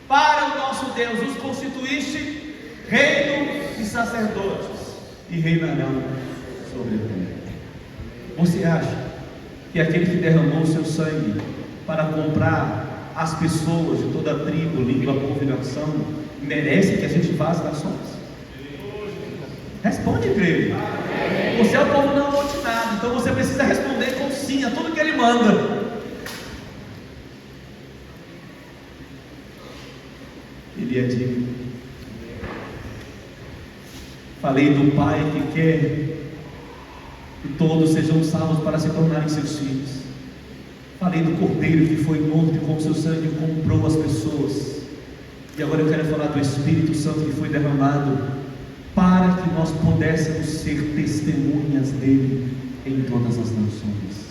Para o nosso Deus os constituíste reino e sacerdotes, e reinarão sobre a terra. Você acha que aquele que derramou o seu sangue para comprar as pessoas de toda a tribo, língua, povo e nação, merece que a gente vá às nações? Responde, igreja. Você é o povo não amotinado, então você precisa responder com sim a tudo que ele manda. Ele é digno. Falei do Pai que quer que todos sejam salvos para se tornarem seus filhos. Falei do Cordeiro que foi morto e com seu sangue comprou as pessoas. E agora eu quero falar do Espírito Santo que foi derramado para que nós pudéssemos ser testemunhas dele em todas as nações.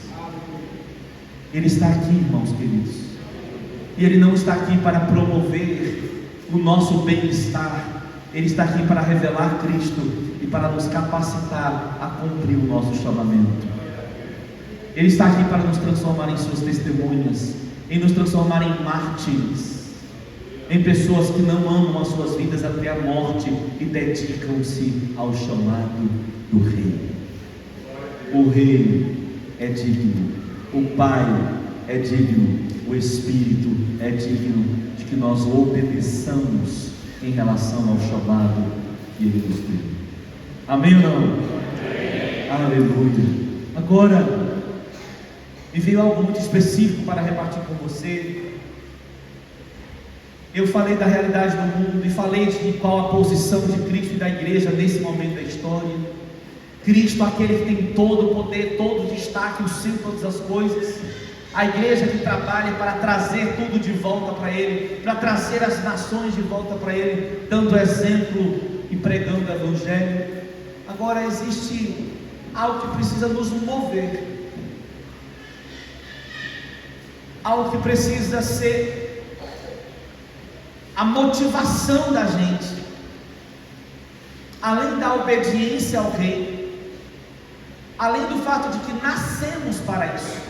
Ele está aqui, irmãos queridos, e ele não está aqui para promover o nosso bem-estar. Ele está aqui para revelar Cristo e para nos capacitar a cumprir o nosso chamamento. Ele está aqui para nos transformar em suas testemunhas, em nos transformar em mártires, em pessoas que não amam as suas vidas até a morte e dedicam-se ao chamado do Rei. O Rei é digno, o Pai é digno, o Espírito é digno de que nós obedeçamos em relação ao chamado que Ele nos deu. Amém ou não? Amém. Aleluia. Agora, me veio algo muito específico para repartir com você. Eu falei da realidade do mundo e falei de qual a posição de Cristo e da igreja nesse momento da história. Cristo, aquele que tem todo o poder, todo o destaque, o centro de todas as coisas. A igreja que trabalha para trazer tudo de volta para Ele, para trazer as nações de volta para Ele, dando exemplo e pregando o Evangelho. Agora existe algo que precisa nos mover, algo que precisa ser a motivação da gente, além da obediência ao Rei, além do fato de que nascemos para isso.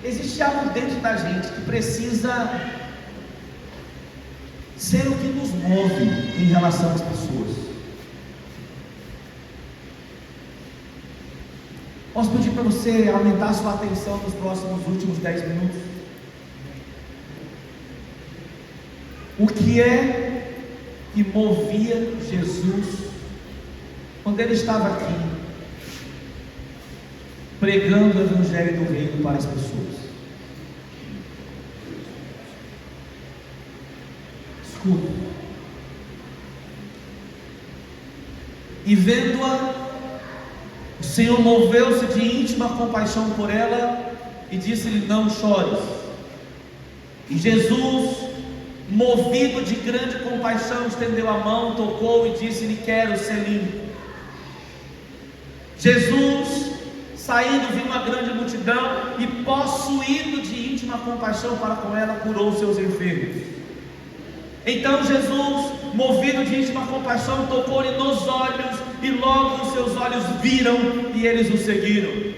existe algo dentro da gente que precisa ser o que nos move em relação às pessoas. Posso pedir para você aumentar a sua atenção nos próximos últimos 10 minutos? O que é que movia Jesus quando ele estava aqui pregando o evangelho do reino para as pessoas? Escuta. E vendo-a, o Senhor moveu-se de íntima compaixão por ela e disse-lhe: não chores. E Jesus, movido de grande compaixão, estendeu a mão, tocou e disse-lhe: quero ser limpo. Jesus, saindo, viu uma grande multidão e, possuído de íntima compaixão para com ela, curou seus enfermos. Então Jesus, movido de íntima compaixão, tocou-lhe nos olhos, e logo os seus olhos viram, e eles o seguiram.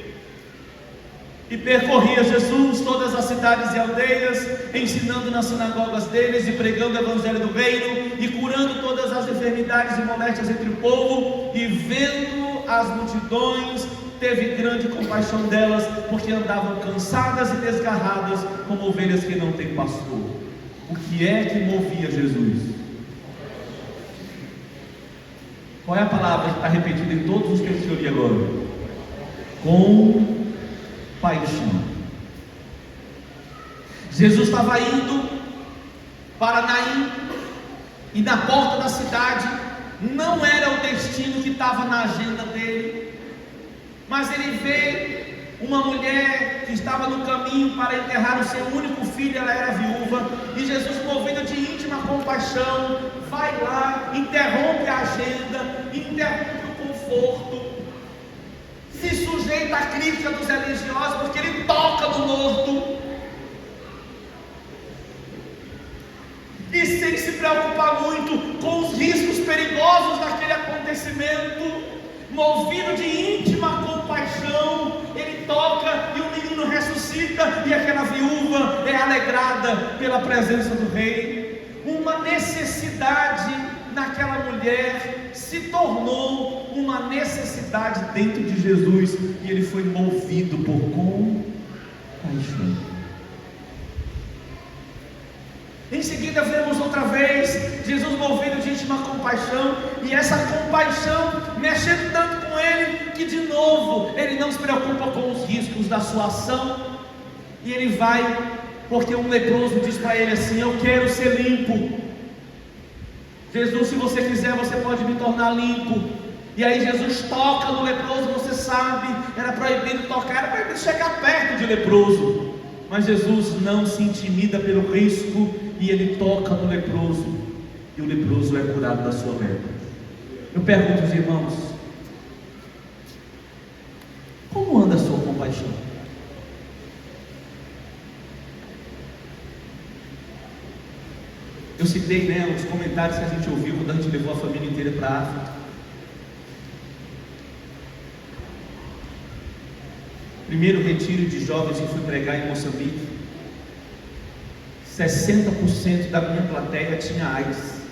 E percorria Jesus todas as cidades e aldeias, ensinando nas sinagogas deles e pregando o evangelho do reino, e curando todas as enfermidades e moléstias entre o povo. E vendo as multidões, teve grande compaixão delas, porque andavam cansadas e desgarradas, como ovelhas que não têm pastor. O que é que movia Jesus? Qual é a palavra que está repetida em todos os textos que eu li agora? Compaixão. Jesus estava indo para Naim, e na porta da cidade não era o destino que estava na agenda dele, mas ele vê uma mulher que estava no caminho para enterrar o seu único filho. Ela era viúva, e Jesus, movido de íntima compaixão, vai lá, interrompe a agenda, interrompe o conforto, se sujeita à crítica dos religiosos, porque ele toca no morto, e sem se preocupar muito com os riscos perigosos daquele acontecimento, movido de íntima compaixão, ele toca e o menino ressuscita, e aquela viúva é alegrada pela presença do rei. Uma necessidade naquela mulher se tornou uma necessidade dentro de Jesus, e ele foi movido por compaixão. Em seguida vemos outra vez Jesus movido de íntima compaixão, e essa compaixão mexendo tanto com ele, que de novo ele não se preocupa com os riscos da sua ação, e ele vai, porque um leproso diz para ele assim: eu quero ser limpo. Jesus, se você quiser, você pode me tornar limpo. E aí Jesus toca no leproso. Você sabe, era proibido tocar, era proibido chegar perto de leproso, mas Jesus não se intimida pelo risco, e ele toca no leproso, e o leproso é curado da sua lepra. Eu pergunto aos irmãos: como anda a sua compaixão? Eu citei, os comentários que a gente ouviu quando a gente levou a família inteira para a África. Primeiro retiro de jovens que fui pregar em Moçambique, 60% da minha plateia tinha AIDS.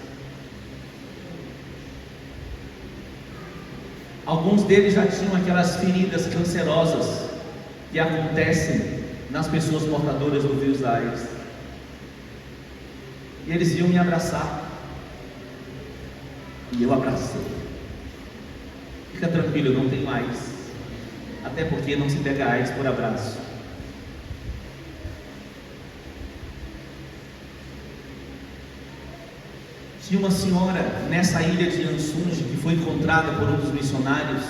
Alguns deles já tinham aquelas feridas cancerosas que acontecem nas pessoas portadoras do vírus da AIDS. E eles iam me abraçar, e eu abracei. Fica tranquilo, eu não tenho AIDS, até porque não se pega AIDS por abraço. Tinha uma senhora nessa ilha de Ansunge, que foi encontrada por um dos missionários,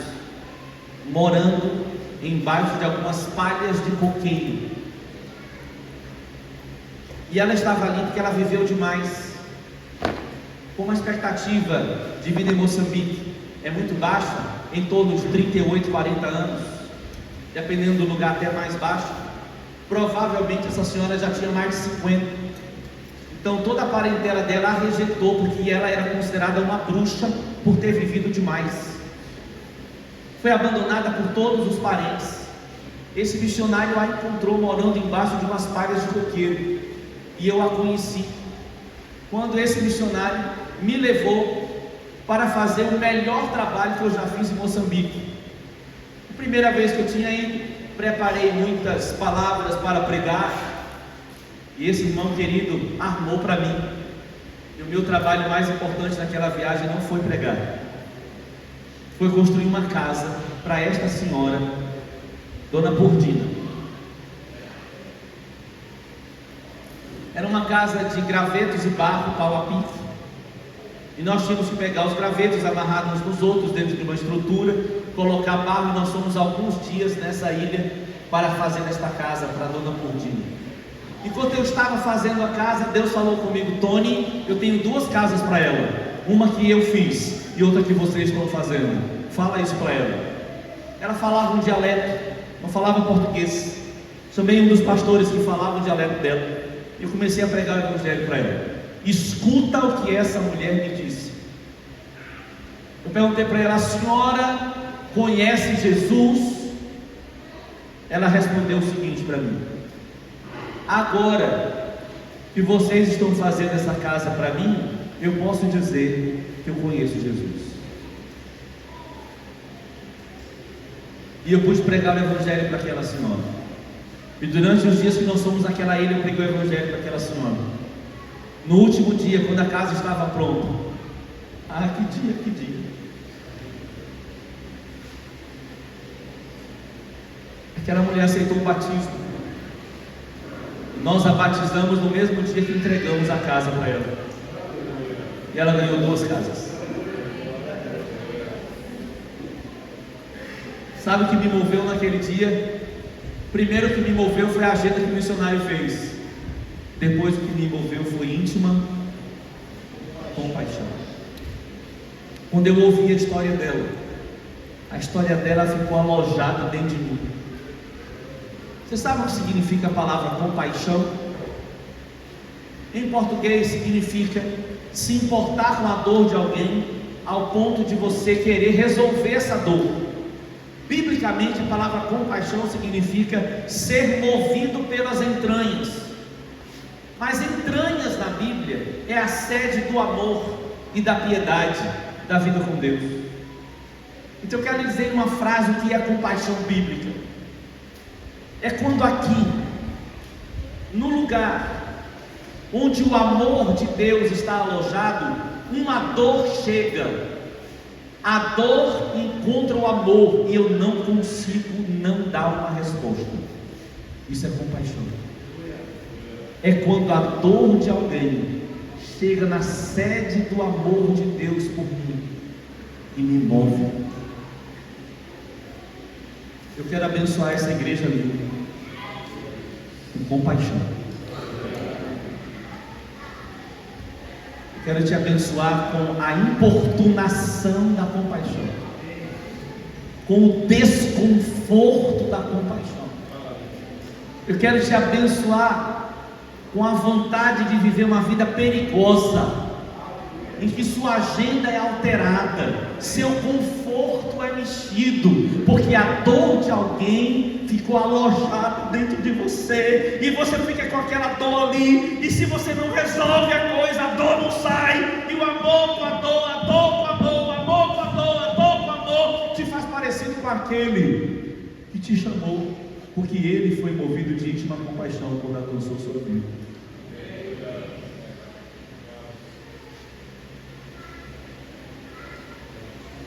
morando embaixo de algumas palhas de coqueiro. E ela estava ali porque ela viveu demais. Como a expectativa de vida em Moçambique é muito baixa, em torno de 38, 40 anos, dependendo do lugar até mais baixo, provavelmente essa senhora já tinha mais de 50. Então toda a parentela dela a rejeitou, porque ela era considerada uma bruxa por ter vivido demais. Foi abandonada por todos os parentes. esse missionário a encontrou morando embaixo de umas palhas de coqueiro, e eu a conheci quando esse missionário me levou para fazer o melhor trabalho que eu já fiz em Moçambique. A primeira vez que eu tinha ido, preparei muitas palavras para pregar, e esse irmão querido armou para mim. E o meu trabalho mais importante naquela viagem não foi pregar, foi construir uma casa para esta senhora, Dona Bordina. Era uma casa de gravetos e barro, pau a pique, e nós tínhamos que pegar os gravetos amarrados uns nos outros dentro de uma estrutura, colocar barro, e nós fomos alguns dias nessa ilha para fazer esta casa para a Dona Bordina. Enquanto eu estava fazendo a casa, Deus falou comigo: Tony, eu tenho 2 casas para ela, uma que eu fiz e outra que vocês estão fazendo, fala isso para ela. Ela falava um dialeto, não falava português. Chamei um dos pastores que falava o dialeto dela, e eu comecei a pregar o evangelho para ela. Escuta o que essa mulher me disse. Eu perguntei para ela: a senhora conhece Jesus? Ela respondeu o seguinte para mim: agora que vocês estão fazendo essa casa para mim, eu posso dizer que eu conheço Jesus. E eu pude pregar o evangelho para aquela senhora. E durante os dias que nós fomos naquela ilha, eu preguei o evangelho para aquela senhora. No último dia, quando a casa estava pronta, que dia, que dia! Aquela mulher aceitou o batismo. Nós a batizamos no mesmo dia que entregamos a casa para ela. E ela ganhou 2 casas. Sabe o que me moveu naquele dia? Primeiro, o que me moveu foi a agenda que o missionário fez. Depois, o que me envolveu foi íntima compaixão. Quando eu ouvi a história dela ficou alojada dentro de mim. Você sabe o que significa a palavra compaixão? Em português significa se importar com a dor de alguém ao ponto de você querer resolver essa dor. Biblicamente, a palavra compaixão significa ser movido pelas entranhas. Mas entranhas na Bíblia é a sede do amor e da piedade, da vida com Deus. Então eu quero dizer em uma frase o que é compaixão bíblica. É quando aqui, no lugar onde o amor de Deus está alojado, uma dor chega. A dor encontra o amor e eu não consigo não dar uma resposta. Isso é compaixão. É quando a dor de alguém chega na sede do amor de Deus por mim e me move. Eu quero abençoar essa igreja linda com compaixão. Eu quero te abençoar com a importunação da compaixão, com o desconforto da compaixão. Eu quero te abençoar com a vontade de viver uma vida perigosa, em que sua agenda é alterada, seu conforto é mexido, porque a dor de alguém ficou alojada dentro de você, e você fica com aquela dor ali, e se você não resolve a coisa, a dor não sai, e o amor com a dor, a dor com a dor, o amor com a dor, a dor com a dor, te faz parecido com aquele que te chamou, porque ele foi movido de íntima compaixão quando alcançou sua vida.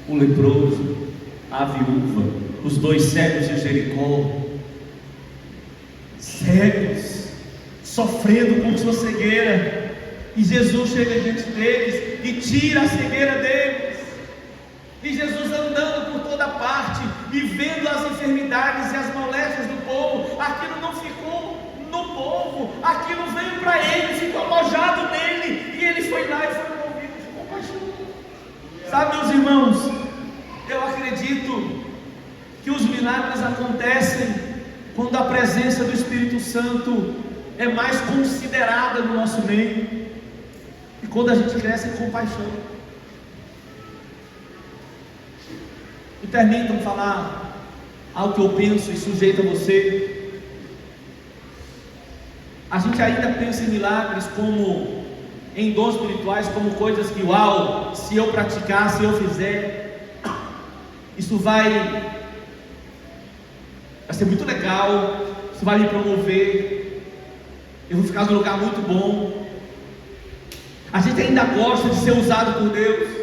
O leproso, a viúva, os 2 cegos de Jericó, cegos, sofrendo com sua cegueira, e Jesus chega diante deles e tira a cegueira deles, e Jesus andando por toda parte, e vendo as enfermidades e as moléstias do povo, aquilo não ficou no povo, aquilo veio para ele, ficou alojado nele, e ele foi lá e foi movido de compaixão. Sabe, meus irmãos, eu acredito que os milagres acontecem quando a presença do Espírito Santo é mais considerada no nosso meio, e quando a gente cresce em compaixão. E termino de falar algo que eu penso e sujeito a você. A gente ainda pensa em milagres como em dons espirituais, como coisas que, uau, se eu praticar, se eu fizer, isso vai ser muito legal, isso vai me promover, eu vou ficar num lugar muito bom. A gente ainda gosta de ser usado por Deus.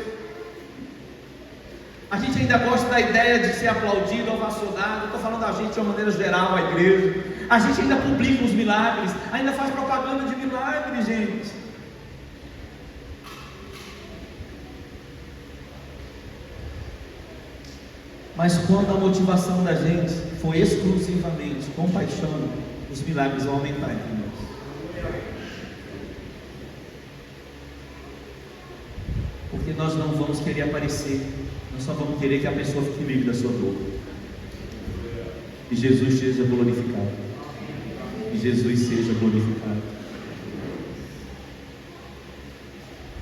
A gente ainda gosta da ideia de ser aplaudido, ovacionado. Estou falando da gente de uma maneira geral, a igreja. A gente ainda publica os milagres, ainda faz propaganda de milagres, gente. Mas quando a motivação da gente for exclusivamente compaixão, os milagres vão aumentar entre nós. Porque nós não vamos querer aparecer, nós só vamos querer que a pessoa fique livre da sua dor. Que Jesus seja glorificado. Que Jesus seja glorificado.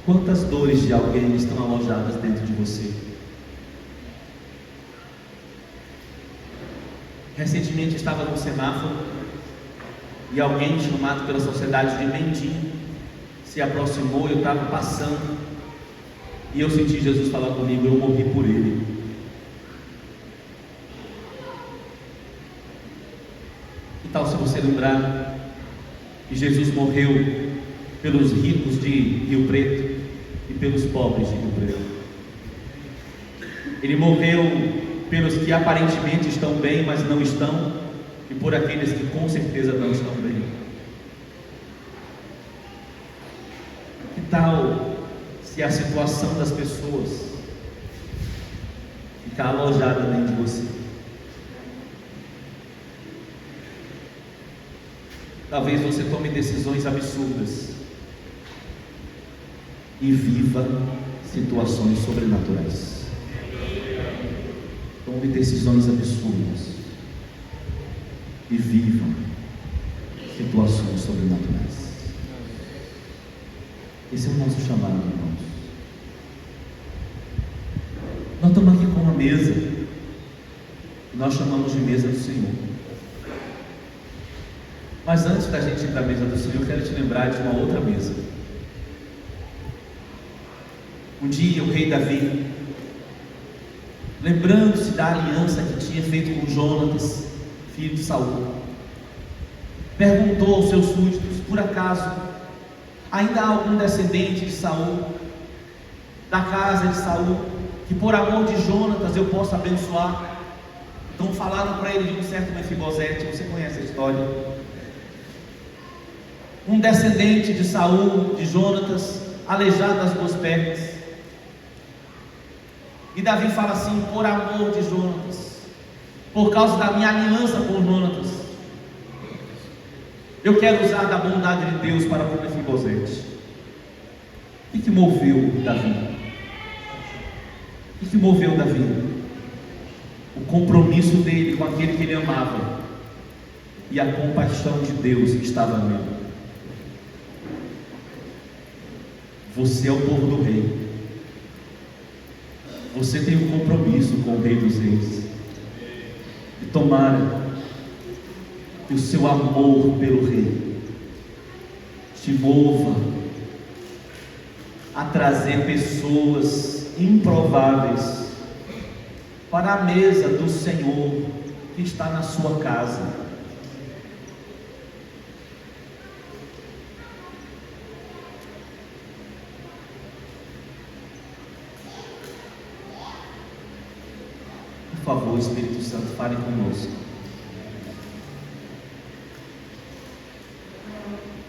Quantas dores de alguém estão alojadas dentro de você? Recentemente estava no semáforo e alguém chamado pela sociedade de mendigo se aproximou. Eu estava passando e eu senti Jesus falar comigo. Eu morri por ele. Que tal se você lembrar que Jesus morreu pelos ricos de Rio Preto e pelos pobres de Rio Preto? Ele morreu pelos que aparentemente estão bem, mas não estão, e por aqueles que com certeza não estão bem. Que tal se a situação das pessoas ficar alojada dentro de você? Talvez você tome decisões absurdas e viva situações sobrenaturais. Tome decisões absurdas e viva situações sobrenaturais. Esse é o nosso chamado, irmãos. Nós estamos aqui com uma mesa, nós chamamos de mesa do Senhor. Mas antes da gente ir para a mesa do Senhor, eu quero te lembrar de uma outra mesa. Um dia o rei Davi, lembrando-se da aliança que tinha feito com Jonatas, filho de Saul, perguntou aos seus súditos: por acaso ainda há algum descendente de Saul, da casa de Saul, que por amor de Jonatas eu possa abençoar? Então falaram para ele de um certo Mefibosete. Você conhece a história? Um descendente de Saul, de Jonatas, aleijado das duas pernas. E Davi fala assim: por amor de Jonatas, por causa da minha aliança com Jonatas, eu quero usar da bondade de Deus para com Mefibosete. O que moveu Davi? O que moveu Davi? O compromisso dele com aquele que ele amava e a compaixão de Deus que estava nele. Você é o povo do rei. Você tem um compromisso com o Rei dos Reis. E tomara que o seu amor pelo Rei te mova a trazer pessoas improváveis para a mesa do Senhor que está na sua casa. Por favor, Espírito Santo, fale conosco.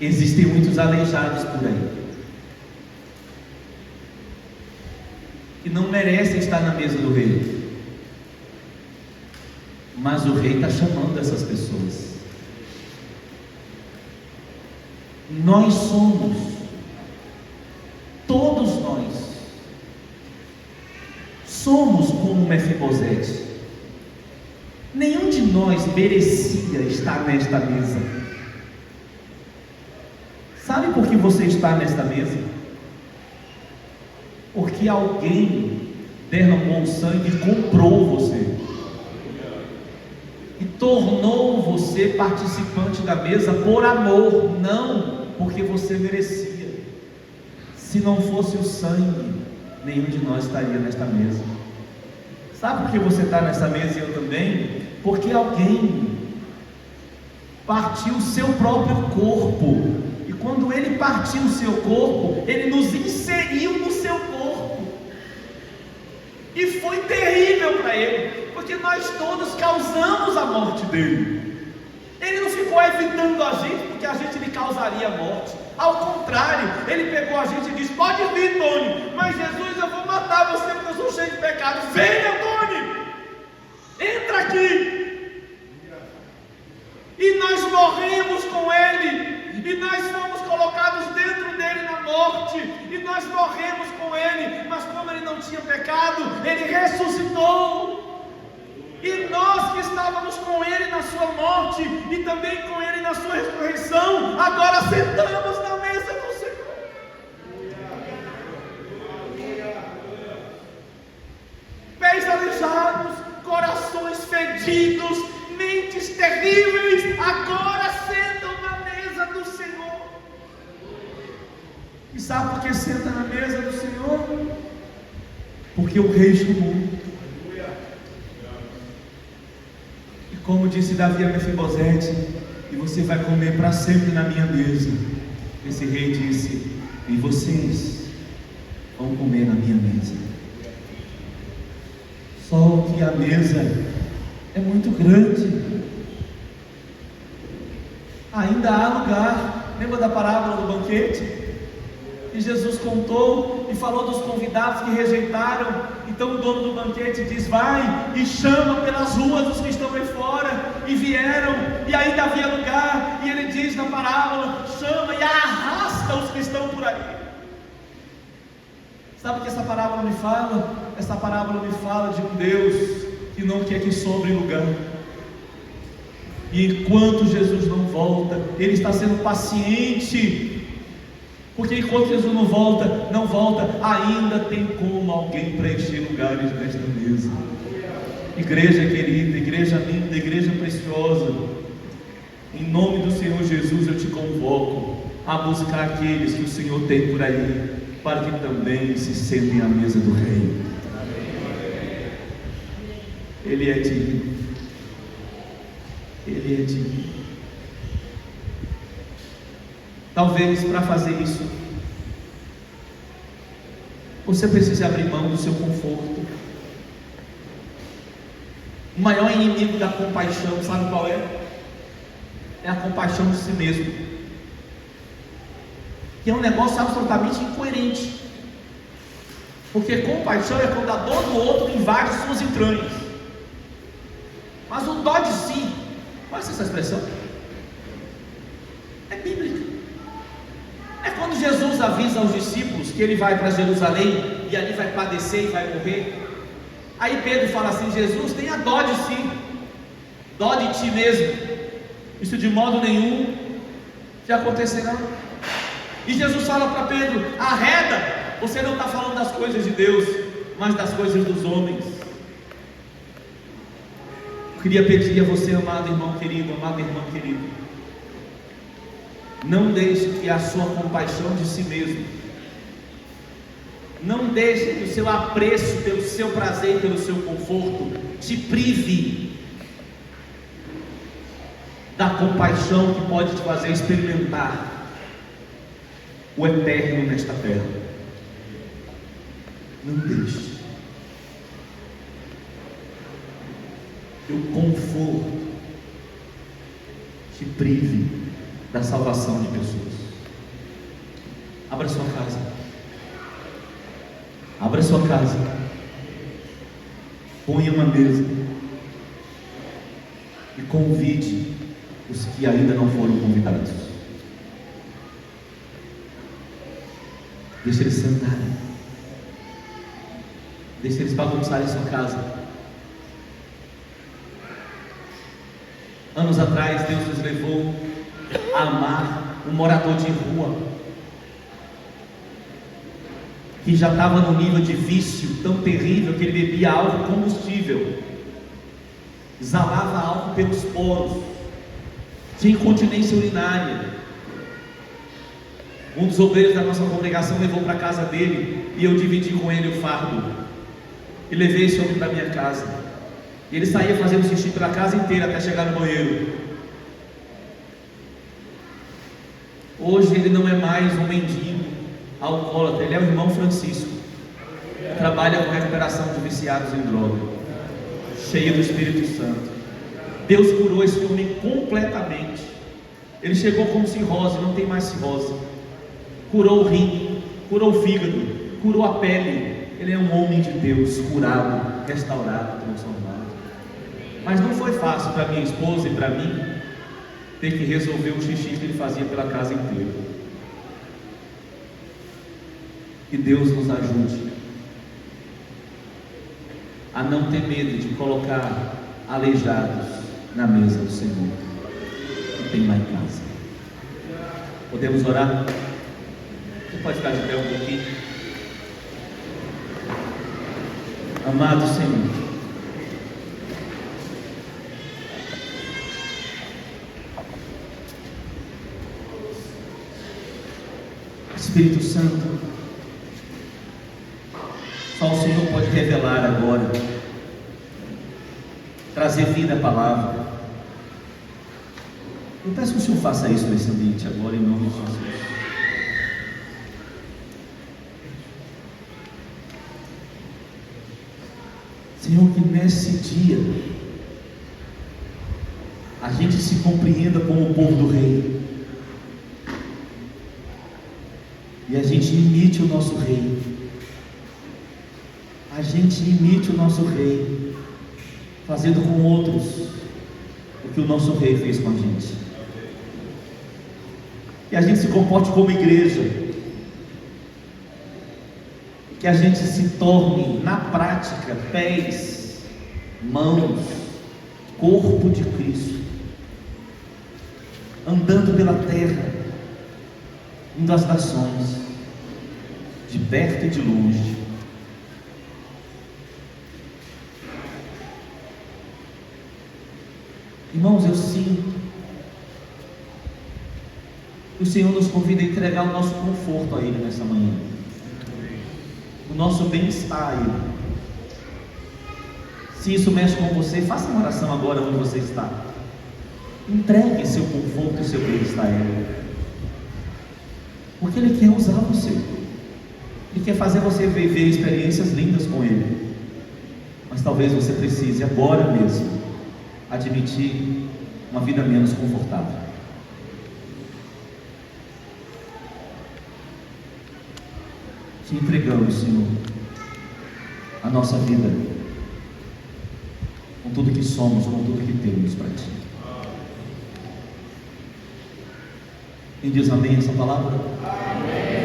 Existem muitos aleijados por aí que não merecem estar na mesa do rei, mas o rei está chamando essas pessoas. Nós somos, todos nós somos como Mefibosete. Nenhum de nós merecia estar nesta mesa. Sabe por que você está nesta mesa? Porque alguém derramou sangue e comprou você. e tornou você participante da mesa por amor, não porque você merecia. Se não fosse o sangue, nenhum de nós estaria nesta mesa. Sabe por que você está nessa mesa e eu também? Porque alguém partiu o seu próprio corpo, e quando ele partiu o seu corpo, ele nos inseriu no seu corpo, e foi terrível para ele, porque nós todos causamos a morte dele. Ele não ficou evitando a gente porque a gente lhe causaria morte. Ao contrário, ele pegou a gente e disse: pode vir, Tony, mas Jesus, eu vou matar você porque eu sou cheio de pecado. Venha, Tony, entra aqui. E nós morremos com ele, e nós fomos colocados dentro dele na morte, e nós morremos com ele, mas como ele não tinha pecado, ele ressuscitou. E nós que estávamos com ele na sua morte e também com ele na sua ressurreição, agora sentamos na mesa do Senhor. Pés aleijados, corações fedidos, mentes terríveis, agora sentam na mesa do Senhor. E sabe por que senta na mesa do Senhor? Porque o rei chamou. Como disse Davi a Mefibosete: e você vai comer para sempre na minha mesa. Esse rei disse: e vocês vão comer na minha mesa. Só que a mesa é muito grande, ainda há lugar. Lembra da parábola do banquete? E Jesus contou e falou dos convidados que rejeitaram. Então o dono do banquete diz: vai e chama pelas ruas os que estão aí fora. E vieram, e ainda havia lugar. E ele diz na parábola: chama e arrasta os que estão por aí. Sabe o que essa parábola me fala? Essa parábola me fala de um Deus que não quer que sobre lugar. E enquanto Jesus não volta, Ele está sendo paciente, porque enquanto Jesus não volta, ainda tem como alguém preencher lugares nesta mesa. Igreja querida, igreja linda, igreja preciosa, em nome do Senhor Jesus eu te convoco a buscar aqueles que o Senhor tem por aí, para que também se sentem à mesa do Rei. Ele é digno, Ele é digno. Talvez para fazer isso você precise abrir mão do seu conforto. O maior inimigo da compaixão, sabe qual é? É a compaixão de si mesmo, que é um negócio absolutamente incoerente. Porque compaixão é quando a dor do outro invade suas entranhas, mas o dó de si, conhece essa expressão? É bíblica. É quando Jesus avisa aos discípulos que ele vai para Jerusalém e ali vai padecer e vai morrer. Aí Pedro fala assim: Jesus, tenha dó de si, dó de ti mesmo, isso de modo nenhum te acontecerá. E Jesus fala para Pedro: arreda, você não está falando das coisas de Deus, mas das coisas dos homens. Eu queria pedir a você, amado irmão querido, amada irmã querida, não deixe que a sua compaixão de si mesmo, não deixe que o seu apreço pelo seu prazer e pelo seu conforto te prive da compaixão que pode te fazer experimentar o eterno nesta terra. Não deixe que o conforto te prive da salvação de pessoas. Abra sua casa, abra sua casa, ponha uma mesa e convide os que ainda não foram convidados. Deixa eles sentarem, deixa eles bagunçarem sua casa. Anos atrás Deus nos levou a amar um morador de rua que já estava no nível de vício tão terrível que ele bebia álcool combustível. exalava álcool pelos poros, tinha incontinência urinária. Um dos obreiros da nossa congregação levou para a casa dele, e eu dividi com ele o fardo, e levei esse homem para minha casa. E ele saía fazendo xixi pela casa inteira até chegar no banheiro. Hoje ele não é mais um mendigo alcoólatra, ele é o irmão Francisco, trabalha com recuperação de viciados em droga, cheio do Espírito Santo. Deus curou esse homem completamente. Ele chegou com cirrose, não tem mais cirrose. Curou o rim, curou o fígado, curou a pele. Ele é um homem de Deus, curado, restaurado, transformado. Mas não foi fácil para minha esposa e para mim ter que resolver o xixi que ele fazia pela casa inteira. Que Deus nos ajude a não ter medo de colocar aleijados na mesa do Senhor, que tem lá em casa. Podemos orar? Você pode ficar de pé um pouquinho? Amado Senhor, Espírito Santo, só o Senhor pode revelar agora, trazer vida à palavra. Eu peço que o Senhor faça isso nesse ambiente agora, em nome de Jesus. Senhor, que nesse dia a gente se compreenda como o povo do Rei, e a gente imite o nosso Rei. A gente imite o nosso Rei, fazendo com outros o que o nosso Rei fez com a gente. Que a gente se comporte como igreja, que a gente se torne na prática pés, mãos, corpo de Cristo, andando pela terra, indo às nações, de perto e de longe. Irmãos, eu sinto que o Senhor nos convida a entregar o nosso conforto a Ele nessa manhã, o nosso bem-estar a Ele. Se isso mexe com você, faça uma oração agora onde você está. Entregue seu conforto e seu bem-estar a Ele, porque Ele quer usar você. Ele quer fazer você viver experiências lindas com Ele. Mas talvez você precise agora mesmo admitir uma vida menos confortável. Te entregamos, Senhor, a nossa vida, com tudo que somos, com tudo que temos para Ti. Quem diz amém essa palavra? Amém.